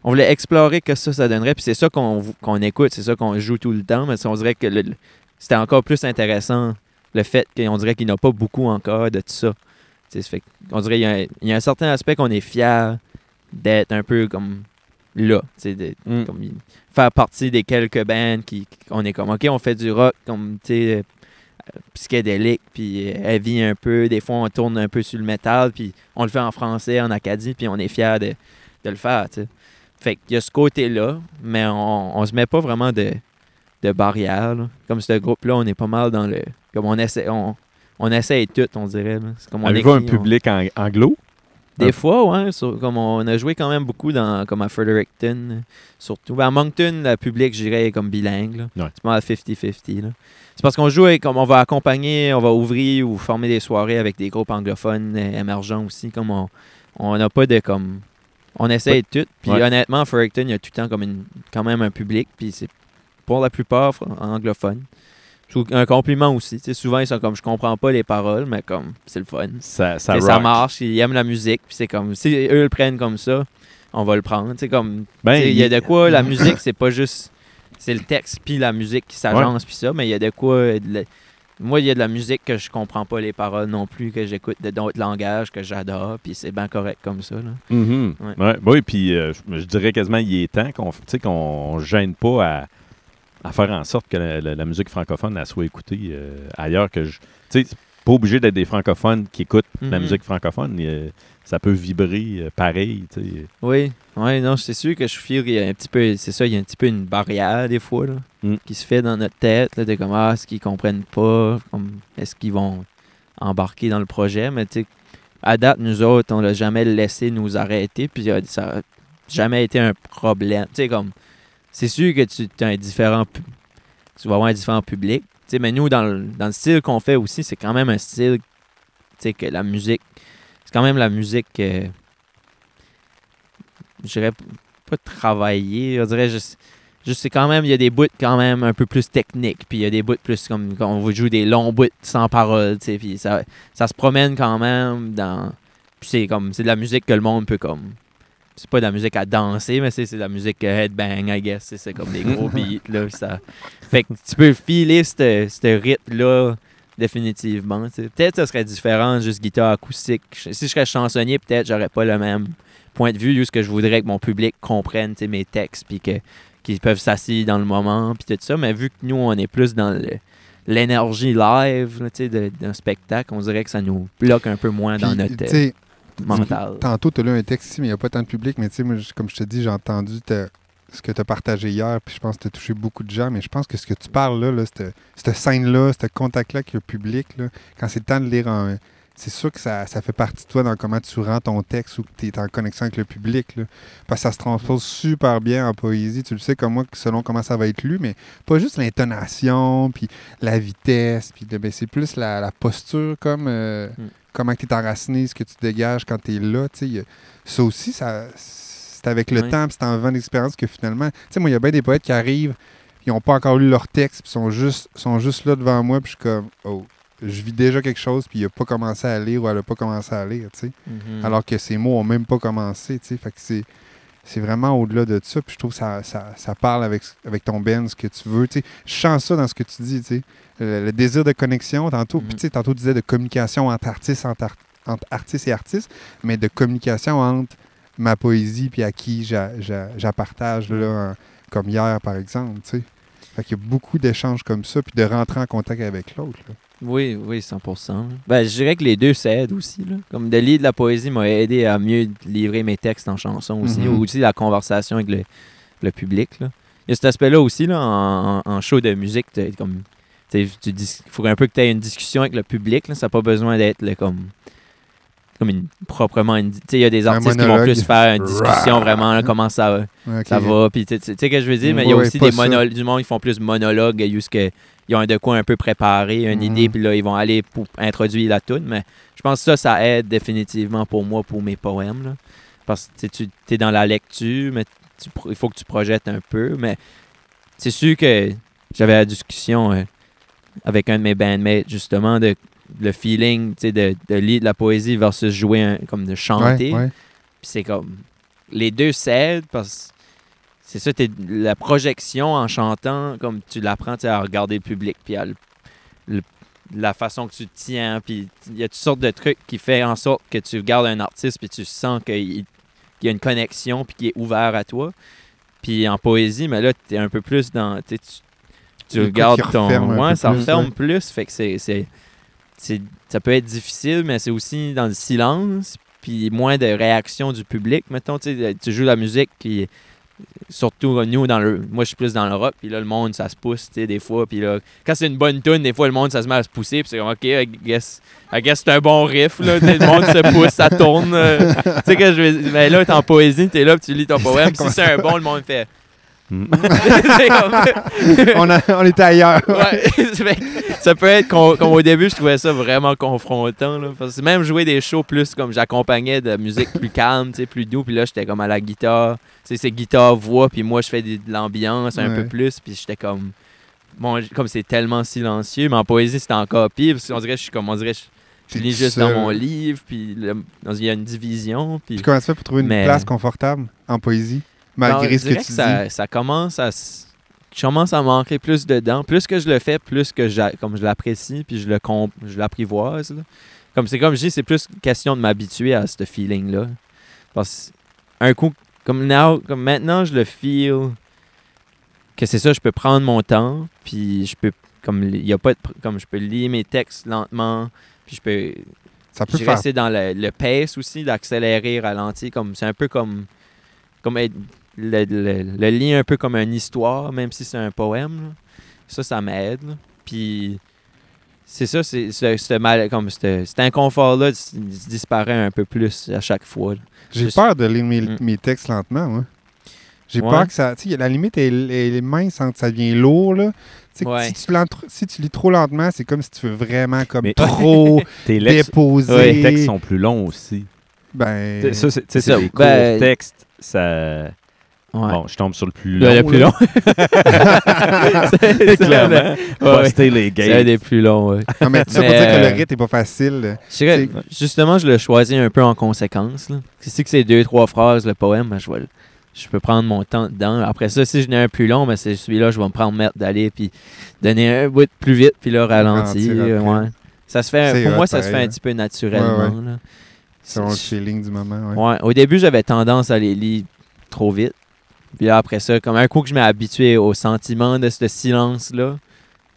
On voulait explorer que ça donnerait. Puis c'est ça qu'on écoute, c'est ça qu'on joue tout le temps. Mais on dirait que c'était encore plus intéressant, le fait qu'on dirait qu'il n'y en a pas beaucoup encore de tout ça. On dirait qu'il y a un certain aspect qu'on est fier d'être un peu comme là. Comme faire partie des quelques bands qu'on est comme, OK, on fait du rock comme, tu sais, psychédélique, puis heavy un peu. Des fois, on tourne un peu sur le métal, puis on le fait en français, en Acadie, puis on est fier de le faire, tu sais. Fait qu'il y a ce côté-là, mais on se met pas vraiment de barrières, là. Comme ce groupe-là, on est pas mal dans le... Comme on essaie tout, on dirait. Là. C'est comme on Avez-vous un écrit, public anglo? Des fois, ouais. Comme on a joué quand même beaucoup comme à Fredericton, surtout. À Moncton, le public, je dirais, est comme bilingue. Là. Ouais. C'est pas mal 50-50. Là. C'est parce qu'on joue comme on va accompagner, on va ouvrir ou former des soirées avec des groupes anglophones émergents aussi. Comme on n'a pas de comme... On essaie tout. Puis honnêtement, à Fredericton, il y a tout le temps comme quand même un public. Puis c'est pour la plupart anglophones. Un compliment aussi. T'sais, souvent, ils sont comme, je comprends pas les paroles, mais comme, c'est le fun. Ça Ça marche, ils aiment la musique. Puis c'est comme, si eux le prennent comme ça, on va le prendre. Il y a de quoi, la musique, c'est pas juste... C'est le texte puis la musique qui s'agence puis ça, mais il y a de quoi... Moi, il y a de la musique que je comprends pas les paroles non plus, que j'écoute de d'autres langages que j'adore, puis c'est bien correct comme ça. Là. Mm-hmm. Ouais. Oui, puis je dirais quasiment il est temps qu'on gêne pas à faire en sorte que la musique francophone elle soit écoutée ailleurs que pas obligé d'être des francophones qui écoutent la Mhm. musique francophone. Ça peut vibrer pareil. Tu sais. Oui, non, c'est sûr que je feel qu'il y a un petit peu, c'est ça, il y a un petit peu une barrière des fois là, qui se fait dans notre tête, là, de comme, est-ce qu'ils comprennent pas, comme, est-ce qu'ils vont embarquer dans le projet, mais tu sais, à date, nous autres, on l'a jamais laissé nous arrêter, puis ça n'a jamais été un problème. Tu sais, comme, c'est sûr que tu vas avoir un différent public, tu sais, mais nous, dans le style qu'on fait aussi, c'est quand même un style, tu sais, que la musique, c'est quand même la musique, je dirais pas travailler, je dirais juste c'est quand même, il y a des bouts quand même un peu plus techniques, puis il y a des bouts plus comme, on vous joue des longs bouts sans parole, tu sais, puis ça se promène quand même dans, puis c'est de la musique que le monde peut comme, c'est pas de la musique à danser, mais c'est de la musique headbang, I guess, c'est comme des gros beats, là, ça, fait que tu peux filer ce rythme-là, définitivement, tu sais. Peut-être que ça serait différent, juste guitare acoustique, si je serais chansonnier, peut-être j'aurais pas le même point de vue, juste que je voudrais que mon public comprenne, tu sais, mes textes, puis qu'ils peuvent s'asseoir dans le moment, puis tout ça. Mais vu que nous, on est plus dans l'énergie live, là, tu sais, d'un spectacle, on dirait que ça nous bloque un peu moins dans notre mental. Tantôt, tu as lu un texte ici, mais il n'y a pas tant de public. Mais tu sais, moi, comme je te dis, j'ai entendu ce que tu as partagé hier, puis je pense que tu as touché beaucoup de gens. Mais je pense que ce que tu parles là cette scène-là, ce contact-là avec le public, là, quand c'est le temps de lire c'est sûr que ça fait partie de toi dans comment tu rends ton texte ou que tu es en connexion avec le public. Là. Parce que ça se transpose super bien en poésie. Tu le sais comme moi, selon comment ça va être lu, mais pas juste l'intonation, puis la vitesse, puis c'est plus la posture, comme comment tu es enraciné, ce que tu dégages quand tu es là. Ça aussi, c'est avec le temps, puis c'est en vivant d'expérience que finalement... Tu sais, moi, il y a bien des poètes qui arrivent, ils n'ont pas encore lu leur texte, puis sont juste là devant moi, puis je suis comme... Oh, je vis déjà quelque chose, puis il n'a pas commencé à lire ou elle n'a pas commencé à lire, tu sais. Mm-hmm. Alors que ces mots n'ont même pas commencé, tu sais. Fait que c'est vraiment au-delà de ça, puis je trouve que ça parle avec ton Ben, ce que tu veux, tu sais. Je sens ça dans ce que tu dis, tu sais. Le désir de connexion, tantôt, puis tu sais, tantôt tu disais de communication entre artistes, entre artistes et artistes, mais de communication entre ma poésie puis à qui je partage, là, comme hier, par exemple, tu sais. Fait qu'il y a beaucoup d'échanges comme ça, puis de rentrer en contact avec l'autre, là. Oui, 100%. Ben, je dirais que les deux s'aident aussi. Là. Comme de lire de la poésie m'a aidé à mieux livrer mes textes en chanson aussi, ou aussi la conversation avec le public. Là. Il y a cet aspect-là aussi, là, en show de musique, comme il faut un peu que tu aies une discussion avec le public. Là. Ça n'a pas besoin d'être comme proprement... Il y a des artistes qui vont plus faire une discussion vraiment, là, comment ça va. Puis tu sais que je veux dire, mais il y a aussi du monde qui font plus monologue, ils ont de quoi un peu préparé, une idée, puis là, ils vont aller pour introduire la toune. Mais je pense que ça aide définitivement pour moi, pour mes poèmes. Là. Parce que tu es dans la lecture, mais il faut que tu projettes un peu. Mais c'est sûr que j'avais la discussion avec un de mes bandmates, justement, de le feeling de lire de la poésie versus jouer, comme de chanter. Ouais. Puis c'est comme... Les deux s'aident parce que c'est ça, la projection en chantant, comme tu l'apprends à regarder le public, puis la façon que tu te tiens, puis il y a toutes sortes de trucs qui font en sorte que tu regardes un artiste, puis tu sens qu'il y a une connexion, puis qu'il est ouvert à toi. Puis en poésie, mais là, tu es un peu plus dans... Tu regardes ça referme plus, fait que ça peut être difficile, mais c'est aussi dans le silence, puis moins de réaction du public. Mettons, tu joues la musique, puis surtout nous, moi je suis plus dans le rock, puis là le monde ça se pousse, des fois, puis là, quand c'est une bonne tune, des fois le monde ça se met à se pousser, puis c'est comme ok, I guess c'est un bon riff, là, le monde se pousse, ça tourne. Tu sais que mais là, t'es en poésie, t'es là, puis tu lis ton poème, si c'est un bon, le monde fait. On était ailleurs. Ouais, ça peut être comme au début, je trouvais ça vraiment confrontant. Là, parce que même jouer des shows plus comme j'accompagnais de musique plus calme, plus doux, puis là j'étais comme à la guitare, c'est guitare-voix, puis moi je fais de l'ambiance un peu plus, puis j'étais comme comme c'est tellement silencieux, mais en poésie c'était encore pire, parce qu'on dirait je lis juste dans mon livre, puis il y a une division. Puis comment tu fais pour trouver une place confortable en poésie? Malgré ce que tu dis. Ça commence à... Je commence à manquer plus dedans. Plus que je le fais, plus que je l'apprécie, puis je l'apprivoise. Là. Comme je dis, c'est plus question de m'habituer à ce feeling-là. Parce un coup, comme maintenant, je le feel que c'est ça, je peux prendre mon temps, puis je peux... Comme il y a pas de, comme je peux lire mes textes lentement, Puis je peux Ça peut je faire... rester dans le pace aussi, d'accélérer, ralentir. C'est un peu comme être le lien un peu comme une histoire, même si c'est un poème. Là. Ça m'aide. Là. Puis c'est ça, cet inconfort-là disparaît un peu plus à chaque fois. Là. J'ai peur de lire mes textes lentement, moi. J'ai peur que ça... Tu sais, la limite est mince entre ça devient lourd, là. Ouais. Si tu lis trop lentement, c'est comme si tu veux vraiment trop déposer. Les textes sont plus longs aussi. Ben... Ça, c'est ça. des courts textes, ça... Ouais. Bon, je tombe sur le plus long. Le plus long. C'est clairement. Buster les gates. C'est un des plus longs, ouais. Non, mais ça pour dire que le rythme n'est pas facile. Justement, je l'ai choisi un peu en conséquence. Là. Si c'est 2-3 phrases, le poème, ben, je peux prendre mon temps dedans. Après ça, si je n'ai un plus long, ben, c'est celui-là, je vais me prendre d'aller puis donner un bout plus vite, puis là, ralentir. Ouais. Ça se fait, pour moi, ça se fait un petit peu naturellement. Ouais. Là. C'est le feeling du moment. Ouais. Au début, j'avais tendance à les lire trop vite. Puis là, après ça, comme un coup que je m'ai habitué au sentiment de ce silence-là.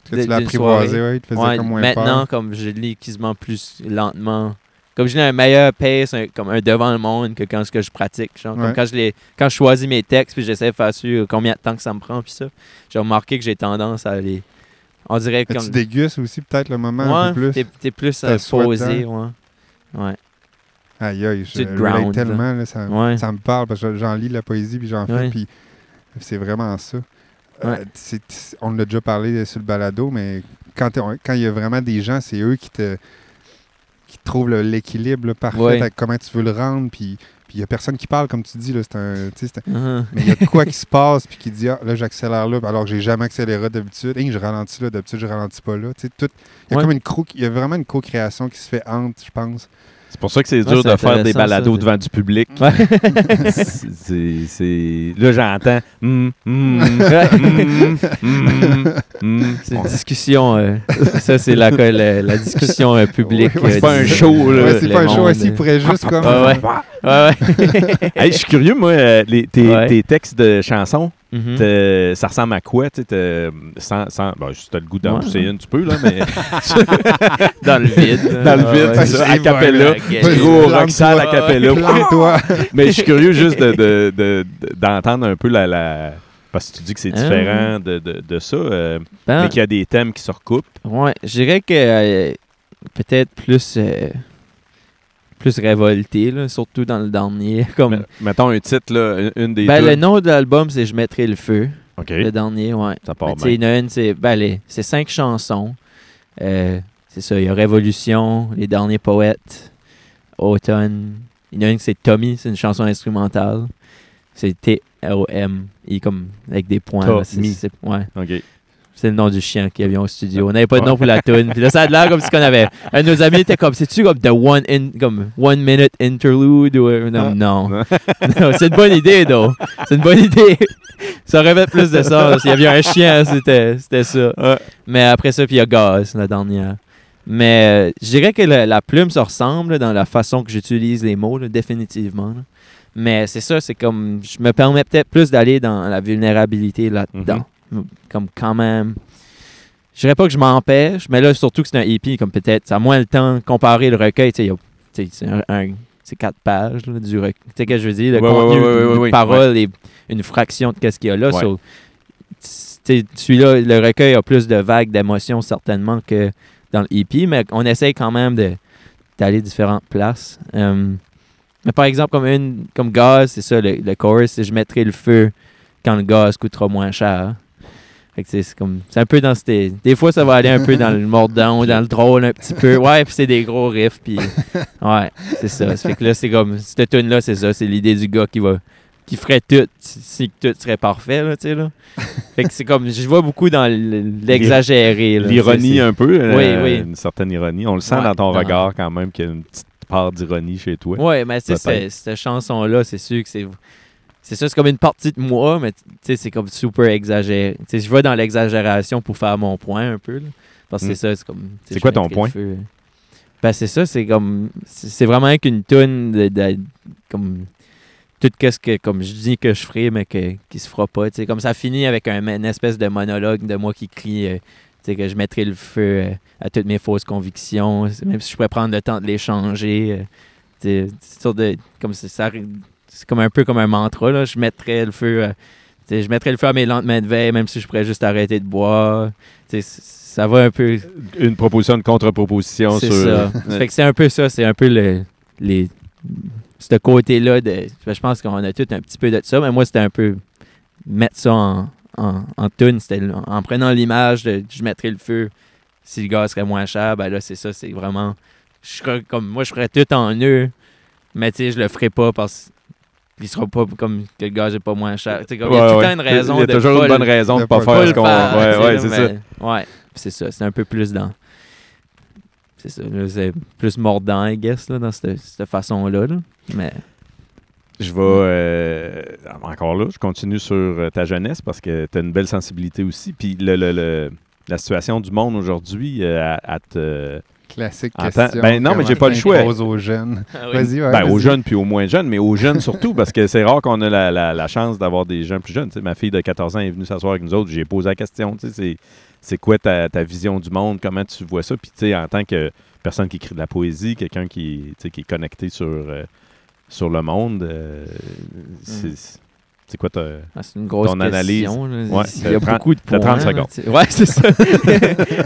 Que tu l'as apprivoisé, il te faisait comme moins peur. Maintenant, comme je lis quasiment plus lentement. Comme je lis un meilleur pace, comme un devant le monde que quand je pratique. Genre, comme quand je choisis mes textes puis j'essaie de faire sur combien de temps que ça me prend puis ça, j'ai remarqué que j'ai tendance à aller... On dirait comme... Tu dégustes aussi peut-être le moment un peu plus. T'es plus posé, ouais. Aïe, je relate tellement, là, ça me parle, parce que j'en lis la poésie, puis j'en fais, puis c'est vraiment ça. On l'a déjà parlé sur le balado, mais quand il y a vraiment des gens, c'est eux qui trouvent l'équilibre là, parfait avec comment tu veux le rendre, puis il n'y a personne qui parle, comme tu dis, là, mais il y a de quoi qui se passe, puis qui dit, là, j'accélère là, alors que j'ai jamais accéléré d'habitude, je ralentis là, d'habitude, je ralentis pas là. Il y a comme il y a vraiment une co-création qui se fait entre, je pense. C'est pour ça que c'est dur de faire des balados devant du public. Ouais. Là, j'entends. C'est une discussion. Ça, c'est la discussion publique. C'est pas un show. Là. C'est pas un show ici. Il pourrait juste comme. Hey, je suis curieux, moi, tes textes de chansons. Ça ressemble à quoi? Si t'as le goût d'en pousser une, tu peux, là, mais... Dans le vide. Dans le vide, c'est ça, a cappella. Gros rockstar, a cappella. Mais je suis curieux juste d'entendre un peu parce que tu dis que c'est différent de ça, mais qu'il y a des thèmes qui se recoupent. Ouais, je dirais que peut-être plus révolté, là, surtout dans le dernier. Comme... mettons un titre, là, une des le nom de l'album, c'est « Je mettrai le feu ». Okay. Le dernier, ouais. Ça part bien. Il y en a une, c'est 5 chansons. C'est ça, il y a Révolution, Les Derniers Poètes, Automne. Il y en a une, c'est Tommy, c'est une chanson instrumentale. C'est T-O-M, comme avec des points. Tommy. Ouais. OK. C'est le nom du chien qui vient au studio. On n'avait pas de nom pour la tune. Puis là, ça a l'air comme si on avait... Un de nos amis était comme, c'est-tu comme one minute interlude? Ou... Non. Non, c'est une bonne idée, though. C'est une bonne idée. Ça aurait fait plus de sens. S'il y avait un chien, c'était ça. Mais après ça, puis il y a Gaz, la dernière. Mais je dirais que la plume se ressemble là, dans la façon que j'utilise les mots, là, définitivement. Là. Mais c'est ça, c'est comme... Je me permets peut-être plus d'aller dans la vulnérabilité là-dedans. Comme quand même... Je dirais pas que je m'empêche, mais là, surtout que c'est un EP, comme peut-être, ça a moins le temps, comparer le recueil, c'est 4 pages là, du recueil. Tu sais ce que je veux dire? Le contenu, les paroles et une fraction de ce qu'il y a là. Ouais. Celui-là, le recueil a plus de vagues d'émotions, certainement, que dans le EP, mais on essaye quand même d'aller différentes places. Mais par exemple, comme Gaz, c'est ça, le chorus, c'est « Je mettrai le feu quand le gaz coûtera moins cher ». C'est un peu dans des fois, ça va aller un peu dans le mordant ou dans le drôle un petit peu. Ouais, puis c'est des gros riffs. Puis ouais, c'est ça. Ça fait que là, c'est comme... Cette tune-là, c'est ça. C'est l'idée du gars qui ferait tout si tout serait parfait, là, tu sais, là. Fait que c'est comme... Je vois beaucoup dans l'exagéré. L'ironie un peu. Oui. Une certaine ironie. On le sent dans ton regard quand même qu'il y a une petite part d'ironie chez toi. Oui, mais tu sais, cette chanson-là, c'est sûr que c'est... C'est ça, c'est comme une partie de moi, mais c'est comme super exagéré. T'sais, je vais dans l'exagération pour faire mon point un peu. Là, parce que c'est ça, c'est comme... C'est quoi ton point? Ben, c'est ça, c'est comme... C'est vraiment qu'une toune comme... Tout ce que, comme je dis que je ferai, mais qui se fera pas. T'sais, comme ça finit avec une espèce de monologue de moi qui crie... sais, que je mettrais le feu à toutes mes fausses convictions, même si je pourrais prendre le temps de les changer. C'est comme c'est comme un peu comme un mantra, là. Je mettrais le feu à mes lendemains de veille, même si je pourrais juste arrêter de boire. Ça va un peu... Une proposition, une contre-proposition. C'est ça. Fait que c'est un peu ça, c'est un peu ce côté-là. Je pense qu'on a tout un petit peu de ça, mais moi, c'était un peu mettre ça en tune. C'était en prenant l'image de je mettrais le feu si le gaz serait moins cher. Ben là, c'est ça, c'est vraiment... Moi, je ferais tout en eux, mais tu sais, je le ferais pas parce qu'il sera pas comme que le gaz n'est pas moins cher. Il y a tout le temps une raison. Il y a toujours une bonne raison de ne pas faire ce qu'on... Ouais, c'est ça. Ouais, c'est ça. C'est un peu plus dans... C'est ça. Là, c'est plus mordant, I guess, là, dans cette façon-là. Là. Mais... Je vais... encore là, je continue sur ta jeunesse parce que tu as une belle sensibilité aussi. Puis la situation du monde aujourd'hui, à te... Classique question. Ben non, mais j'ai pas le choix. Aux jeunes. Ah oui. Vas-y, ouais, Ben, vas-y. aux jeunes puis aux moins jeunes, mais aux jeunes surtout, parce que c'est rare qu'on a la chance d'avoir des gens plus jeunes. Tu sais, ma fille de 14 ans est venue s'asseoir avec nous autres, j'ai posé la question, tu sais, c'est quoi ta vision du monde, comment tu vois ça, puis tu sais, en tant que personne qui écrit de la poésie, quelqu'un qui est connecté sur le monde, c'est quoi c'est une grosse ton analyse? question. Là. Ouais, Il y a beaucoup de points. t'as 30 là, secondes. ouais, c'est ça.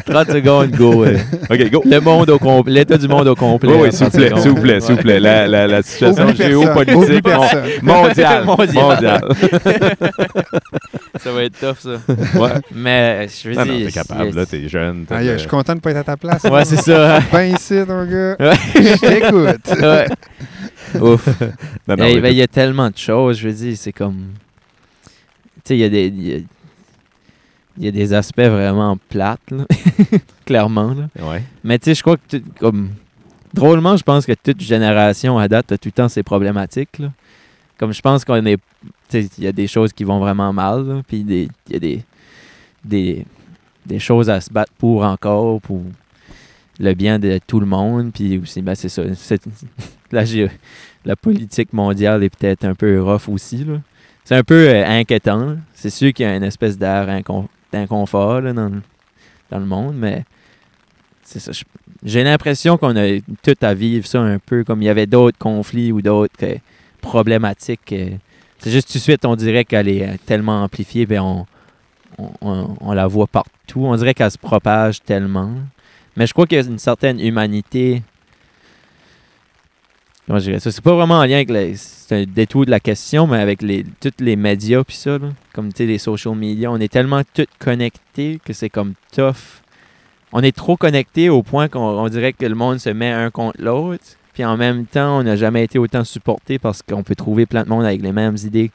30 secondes, go. OK, go! Le monde au complet, l'état du monde au complet. Oui, s'il vous plaît. La situation Oublie personne, géopolitique oublie personne. mondiale. Ça va être tough, ça. Ouais. Mais je veux Non, dire... t'es capable, là, t'es jeune. Aïe, je suis content de ne pas être à ta place. Ouais, c'est ça. Ben ici, mon gars. Ouais. Je t'écoute. Ouais. Ouf. Non, non, Hey, mais ben, il y a tellement de choses, je veux dire, c'est comme... Tu sais, il y a des aspects vraiment plates, là. Clairement, là. ouais. Mais tu sais, je crois que, drôlement, je pense que toute génération à date a tout le temps ses problématiques, là. Comme je pense qu'on est... Tu sais, il y a des choses qui vont vraiment mal, là, puis il y a des choses à se battre pour encore, pour le bien de tout le monde, puis aussi, ben c'est ça. La politique mondiale est peut-être un peu rough aussi, là. C'est un peu inquiétant, là. C'est sûr qu'il y a une espèce d'air d'inconfort là, dans le monde, mais c'est ça. J'ai l'impression qu'on a tout à vivre ça un peu comme il y avait d'autres conflits ou d'autres problématiques. C'est juste tout de suite, on dirait qu'elle est tellement amplifiée, ben on la voit partout. On dirait qu'elle se propage tellement. Mais je crois qu'il y a une certaine humanité. Comment je dirais ça? C'est pas vraiment en lien avec c'est un détour de la question, mais avec tous les médias pis ça, là. Comme les social media, on est tellement tous connectés que c'est comme tough. On est trop connectés au point qu'on dirait que le monde se met un contre l'autre. Puis en même temps, on n'a jamais été autant supporté parce qu'on peut trouver plein de monde avec les mêmes idées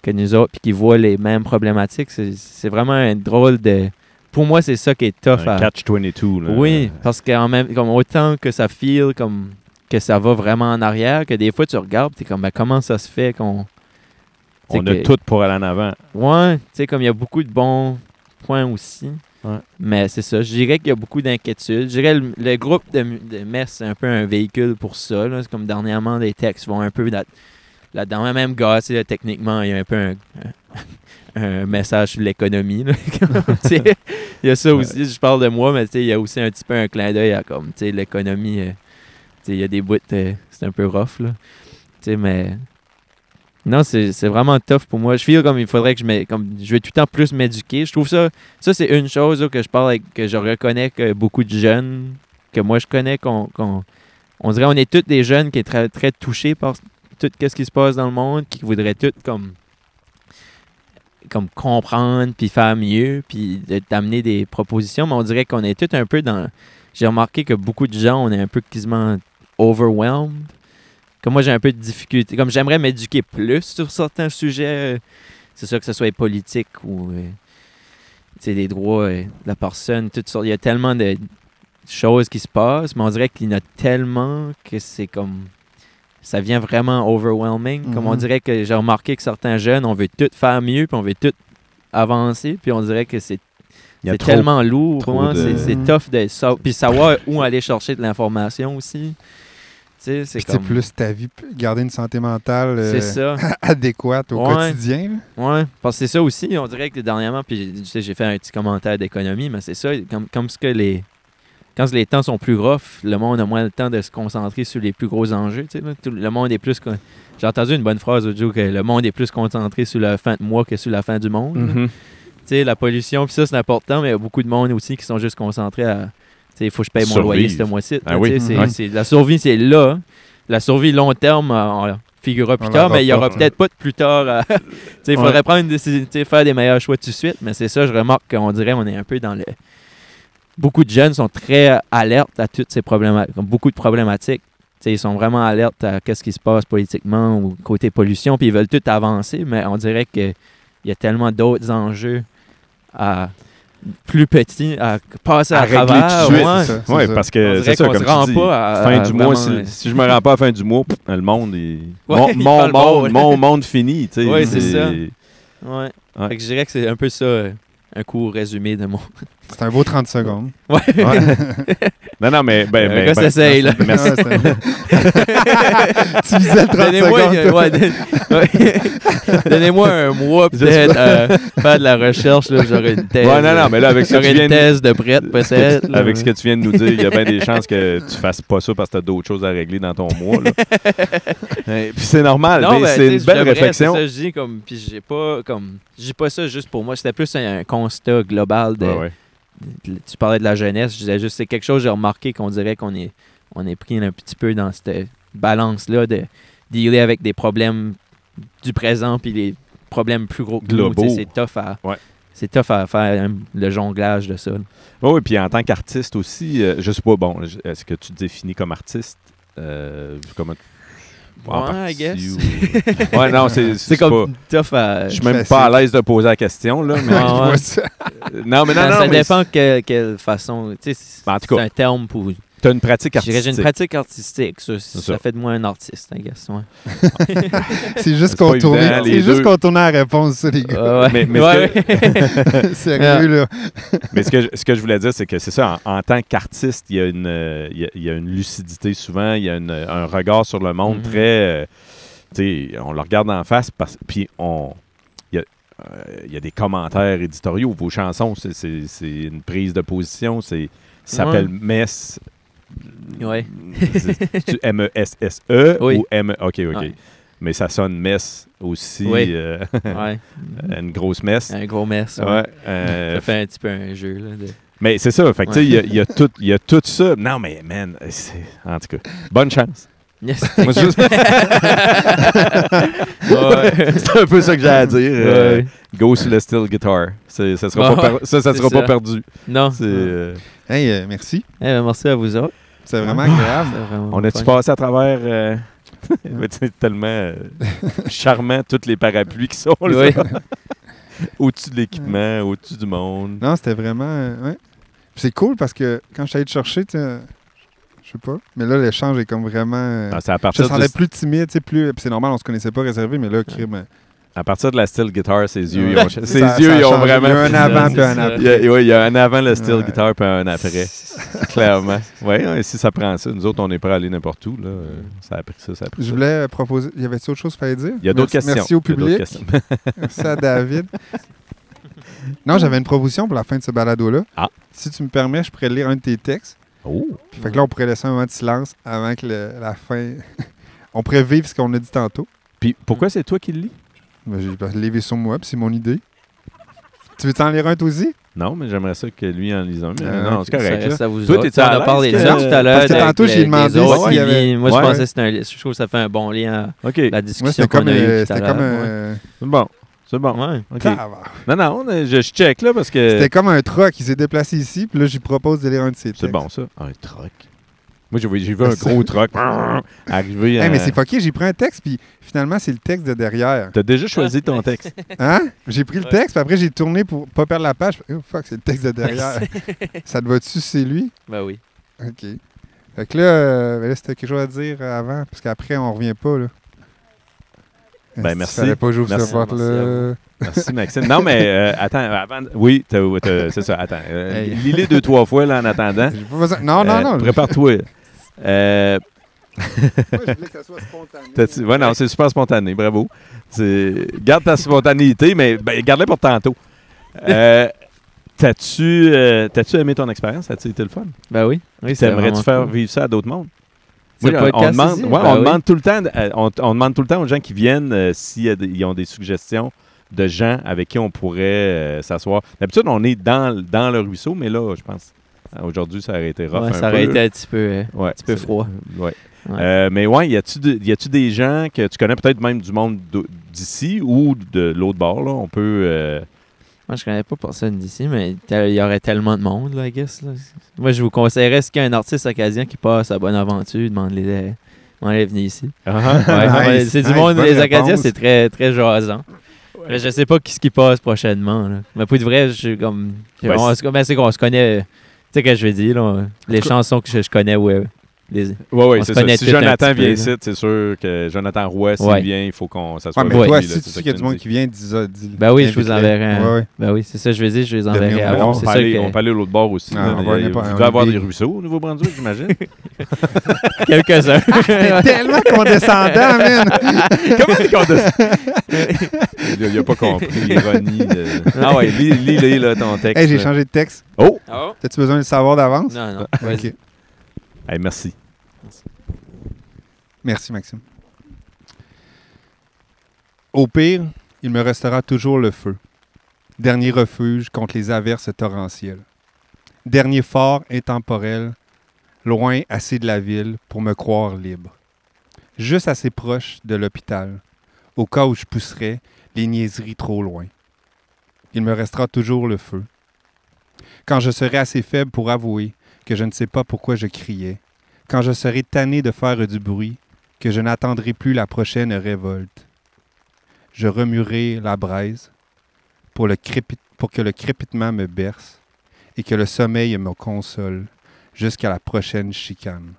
que nous autres puis qui voient les mêmes problématiques. C'est vraiment un drôle de... Pour moi, c'est ça qui est tough. Un catch-22, là. Oui, parce qu'en même comme autant que ça feel comme que ça va vraiment en arrière, que des fois tu regardes et t'es comme, ben, comment ça se fait qu'on... On a tout pour aller en avant. Ouais, tu sais, comme il y a beaucoup de bons points aussi. Ouais. Mais c'est ça, je dirais qu'il y a beaucoup d'inquiétudes. Je dirais le groupe de MERS, c'est un peu un véhicule pour ça. Là. C'est comme dernièrement, les textes vont un peu là-dedans. Même gars, techniquement, il y a un peu un message sur l'économie. Là. Il y a ça aussi, je parle de moi, mais il y a aussi un petit peu un clin d'œil à comme l'économie. Il y a des bouts, c'est un peu rough. Là. Mais non, c'est vraiment tough pour moi. Je feel comme il faudrait que je vais tout le temps plus m'éduquer. Je trouve ça c'est une chose là, que je parle avec, que je reconnais que beaucoup de jeunes que moi je connais, on dirait on est tous des jeunes qui sont très, très touchés par tout ce qui se passe dans le monde, qui voudraient tout comme comprendre, puis faire mieux, puis d'amener des propositions, mais on dirait qu'on est tous un peu dans... J'ai remarqué que beaucoup de gens, on est un peu quasiment overwhelmed. Comme moi, j'ai un peu de difficulté. Comme j'aimerais m'éduquer plus sur certains sujets, c'est ça que ce soit politique ou des droits de la personne, toutes sortes. Il y a tellement de choses qui se passent, mais on dirait qu'il y en a tellement que c'est comme... Ça devient vraiment overwhelming. Comme on dirait que j'ai remarqué que certains jeunes, on veut tout faire mieux, puis on veut tout avancer, puis on dirait que c'est tellement lourd. C'est tough de puis savoir où aller chercher de l'information aussi. sais, c'est Puis, tu sais, comme... plus ta vie, garder une santé mentale C'est ça. adéquate au Ouais. quotidien. Là. Ouais, parce que c'est ça aussi, on dirait que dernièrement, puis tu sais, j'ai fait un petit commentaire d'économie, mais c'est ça, comme ce que quand les temps sont plus rough, le monde a moins le temps de se concentrer sur les plus gros enjeux. Tu sais, là. Le monde est plus... J'ai entendu une bonne phrase l'autre jour que le monde est plus concentré sur la fin de mois que sur la fin du monde. là. Mhm. Tu sais, la pollution, puis ça, c'est important, mais il y a beaucoup de monde aussi qui sont juste concentrés à... Tu sais, il faut que je paye mon Survivre. loyer ce mois-ci. Ah oui. La survie, c'est là. La survie long terme, on figurera plus On tard, l'aura mais il y aura pas. peut-être pas de plus tard. Tu sais, il faudrait prendre une décision, tu sais, faire des meilleurs choix tout de suite, mais c'est ça, je remarque qu'on dirait qu'on est un peu dans le... Beaucoup de jeunes sont très alertes à toutes ces problématiques, beaucoup de problématiques. Tu sais, ils sont vraiment alertes à ce qui se passe politiquement ou côté pollution, puis ils veulent tout avancer, mais on dirait qu'il y a tellement d'autres enjeux plus petits à passer à régler travers. tout de suite, ouais. c'est ça. Oui, parce On que dirait c'est ça, qu'on comme se rend tu dis, pas à fin du mois, vraiment, si je me rends pas à la fin du mois, le monde est... Ouais, il fait le bord. mon monde fini, tu sais. Ouais, c'est ça. Ouais. Ouais. Fait que je dirais que c'est un peu ça, un court résumé de mon... C'est un beau 30 secondes. Ouais. Ouais. Non, mais... Un gars s'essaye, là. Merci. Ouais, tu visais le 30 Donnez-moi, secondes. Donnez-moi un mois peut-être à faire de la recherche. Là, j'aurais une thèse. Ouais, non, mais là, avec ce que j'aurais tu viens une de- thèse de prête peut-être. là. Avec ce que tu viens de nous dire, il y a bien des chances que tu fasses pas ça parce que tu as d'autres choses à régler dans ton mois. Là. Puis c'est normal, Non, mais ben, c'est tu sais, une je belle devrais, réflexion. C'est ça, je dis comme, puis j'ai pas comme, je dis pas ça juste pour moi. C'était plus un constat global de. Ouais, ouais. Tu parlais de la jeunesse, je disais juste c'est quelque chose que j'ai remarqué qu'on dirait qu'on est pris un petit peu dans cette balance là de dealer avec des problèmes du présent puis les problèmes plus gros que nous. Globaux. Tu sais, c'est tough à faire le jonglage de ça. là. Oui, puis en tant qu'artiste aussi, je sais pas, bon, est-ce que tu te définis comme artiste? Comment... en Ouais, I partie guess. Ouais, non, c'est C'est pas... comme tough à. Je suis même pas à l'aise de poser la question, là. Mais... Ah, Je ouais. vois ça. non, mais non, ça mais dépend quelle façon. Tu sais, En tout c'est cas, un terme pour. t'as une pratique Je dirais, artistique. j'ai une pratique artistique. Ça ça. fait de moi un artiste, I guess. Ouais. C'est juste C'est pas contourner. évident, les C'est juste deux. contourner la réponse, ça, les gars. Ouais. Mais Ouais, est-ce ouais. Sérieux, là. Mais ce que je voulais dire, c'est que c'est ça, en tant qu'artiste, il y a une lucidité souvent, il y a un regard sur le monde Mhm. très... tu sais, on le regarde en face, puis il y a des commentaires éditoriaux. Vos chansons, c'est une prise de position, ça s'appelle Mess. Ouais. C'est-tu M-E-S-S-E Oui. ou M... OK. Ouais. Mais ça sonne Mess aussi, Oui. Ouais. une grosse messe. Un gros mess. Ouais, Ça fait un petit peu un jeu. Là, mais c'est ça, fait que, tu sais, il y a tout ça. Non, mais man, en tout cas, bonne chance. Yes. Moi, Ouais. c'est un peu ça que j'ai à dire. Ouais. Go sur le steel guitar. Ça sera Ouais, pas, ça c'est sera pas ça. perdu. Non. C'est, Hey, merci. Eh ben, merci à vous autres. C'est vraiment agréable. C'est vraiment on a-tu fun. passé à travers c'est tellement charmant, tous les parapluies qui sont là. Oui. Au-dessus de l'équipement, au-dessus du monde. Non, c'était vraiment... ouais. Puis c'est cool parce que quand je suis allé te chercher, tu sais, je sais pas, mais là, l'échange est comme vraiment... Ah, c'est à je partir me sentais de, plus timide, tu sais, plus... Puis c'est normal, on se connaissait pas réservé, mais là, crime... à partir de la steel guitar, ses yeux, Ouais. ses Ça- yeux, ça a ils ont changé. vraiment... Il y a un avant C'est puis un ça. après. Il y a un avant le steel Ouais. guitar puis un après. Clairement. Oui, si ça prend ça. Nous autres, on est prêts à aller n'importe où. Là. Ça a pris ça, ça a pris Je ça. voulais proposer... Il y avait-tu autre chose qu'il fallait dire? Il y a d'autres Merci- questions. Merci au Il y a d'autres public. questions. Merci à David. Non, j'avais une proposition pour la fin de ce balado-là. Ah. Si tu me permets, je pourrais lire un de tes textes. Oh! Fait que là, on pourrait laisser un moment de silence avant que la fin... on pourrait vivre ce qu'on a dit tantôt. Puis pourquoi c'est toi qui le lis? Ben, j'ai levé sur moi, puis c'est mon idée. Tu veux t'en lire un toi aussi? Non, mais j'aimerais ça que lui en lise un. Mais Ah, non, ok. c'est correct. Ça là. reste à vous Toi, autres. t'es-tu à On a l'aise parlé de que- ça tout à l'heure. Parce que avec tantôt, j'ai les demandé autres s'il y avait- qui- Moi, je Ouais. pensais que c'était un... Je trouve que ça fait un bon lien à OK. la Moi, discussion c'était qu'on comme... a eue tout à C'était l'heure. comme Ouais. C'est bon. C'est bon. Ouais. OK. Tabarnak. Non, je check là parce que... C'était comme un truck qui s'est déplacé ici, puis là, j'y propose de lire un de ses textes. C'est bon, ça. Un truck. Moi, j'ai vu un gros truck arriver. Hey, mais c'est fucké, j'ai pris un texte, puis finalement, c'est le texte de derrière. T'as déjà choisi ton texte. Hein? J'ai pris le texte, puis après, j'ai tourné pour pas perdre la page. Oh, fuck, c'est le texte de derrière. Ça te va-tu, c'est lui? Ben oui. OK. Fait que ben là, c'était quelque chose à dire avant, parce qu'après, on revient pas, là. Ben, Il merci. fallait pas que j'ouvre Merci. cette porte-là. Merci, Maxime. Non, mais attends, avant... Oui, c'est ça, attends. Hey. Lis-les 2-3 fois là, en attendant. J'ai pas besoin... Non. Prépare-toi. Moi, je voulais que ça soit spontané. Ouais, non, c'est super spontané, bravo. Garde ta spontanéité, mais garde-la pour tantôt. T'as-tu aimé ton expérience? As-tu été le fun? Ben oui. Oui, c'est T'aimerais-tu vraiment faire cool. vivre ça à d'autres mondes? C'est le podcast demande, ici? ouais, Ben on oui. demande tout le temps, on demande tout le temps aux gens qui viennent s'ils ont des suggestions de gens avec qui on pourrait s'asseoir. D'habitude, on est dans le ruisseau, mais là, je pense, aujourd'hui, ça aurait été rough Ouais, un ça peu. aurait été un petit peu, Ouais, peu froid. Ouais. Ouais. Mais ouais, y a-tu des gens que tu connais peut-être même du monde d'ici ou de l'autre bord, là? On peut... Moi, je connais pas personne d'ici, mais il y aurait tellement de monde, là, I guess. Là. Moi, je vous conseillerais, s'il y a un artiste acadien qui passe à Bonaventure, demandez-les de venir ici. Ouais, Nice, c'est du nice, monde, bonne les Acadiens, réponse. c'est très, très jasant. Mais je sais pas ce qui passe prochainement. Là. Mais pour de vrai, je suis comme. Ben, c'est qu'on se connaît. Tu sais ce que je veux dire, là. Les chansons que je connais, ouais. Oui, On se c'est ça. connaît Si tous un Jonathan petit vient peu, ici, c'est sûr que Jonathan Roy, s'il Ouais. vient, il faut qu'on s'assoie Ouais, mais avec toi, lui, là, si c'est tu ça sais qu'il y a que du tu monde me qui vient, dis-le. Ben oui, je vous Invite-les. enverrai un. Ouais. Ben oui, c'est ça, je veux dire, je les enverrai Devenir avant. on, C'est peut ça aller, que... on peut aller à l'autre bord aussi. Ah, là. on va aller Vous pas- devez un avoir big- des ruisseaux au Nouveau-Brunswick, j'imagine. Quelques-uns. T'es tellement condescendant, man! Comment est-ce qu'on Il a pas compris l'ironie. Ah ouais, lis là, ton texte. Hey, j'ai là. changé de texte. Oh! Ah T'as-tu besoin de le savoir d'avance? Non, non. Ok. Vas-y. Hey, merci. Merci, Maxime. Au pire, il me restera toujours le feu. Dernier refuge contre les averses torrentielles. Dernier fort intemporel, loin assez de la ville pour me croire libre. Juste assez proche de l'hôpital, au cas où je pousserais les niaiseries trop loin. Il me restera toujours le feu. Quand je serai assez faible pour avouer que je ne sais pas pourquoi je criais, quand je serai tanné de faire du bruit, que je n'attendrai plus la prochaine révolte. Je remuerai la braise pour que le crépitement me berce et que le sommeil me console jusqu'à la prochaine chicane.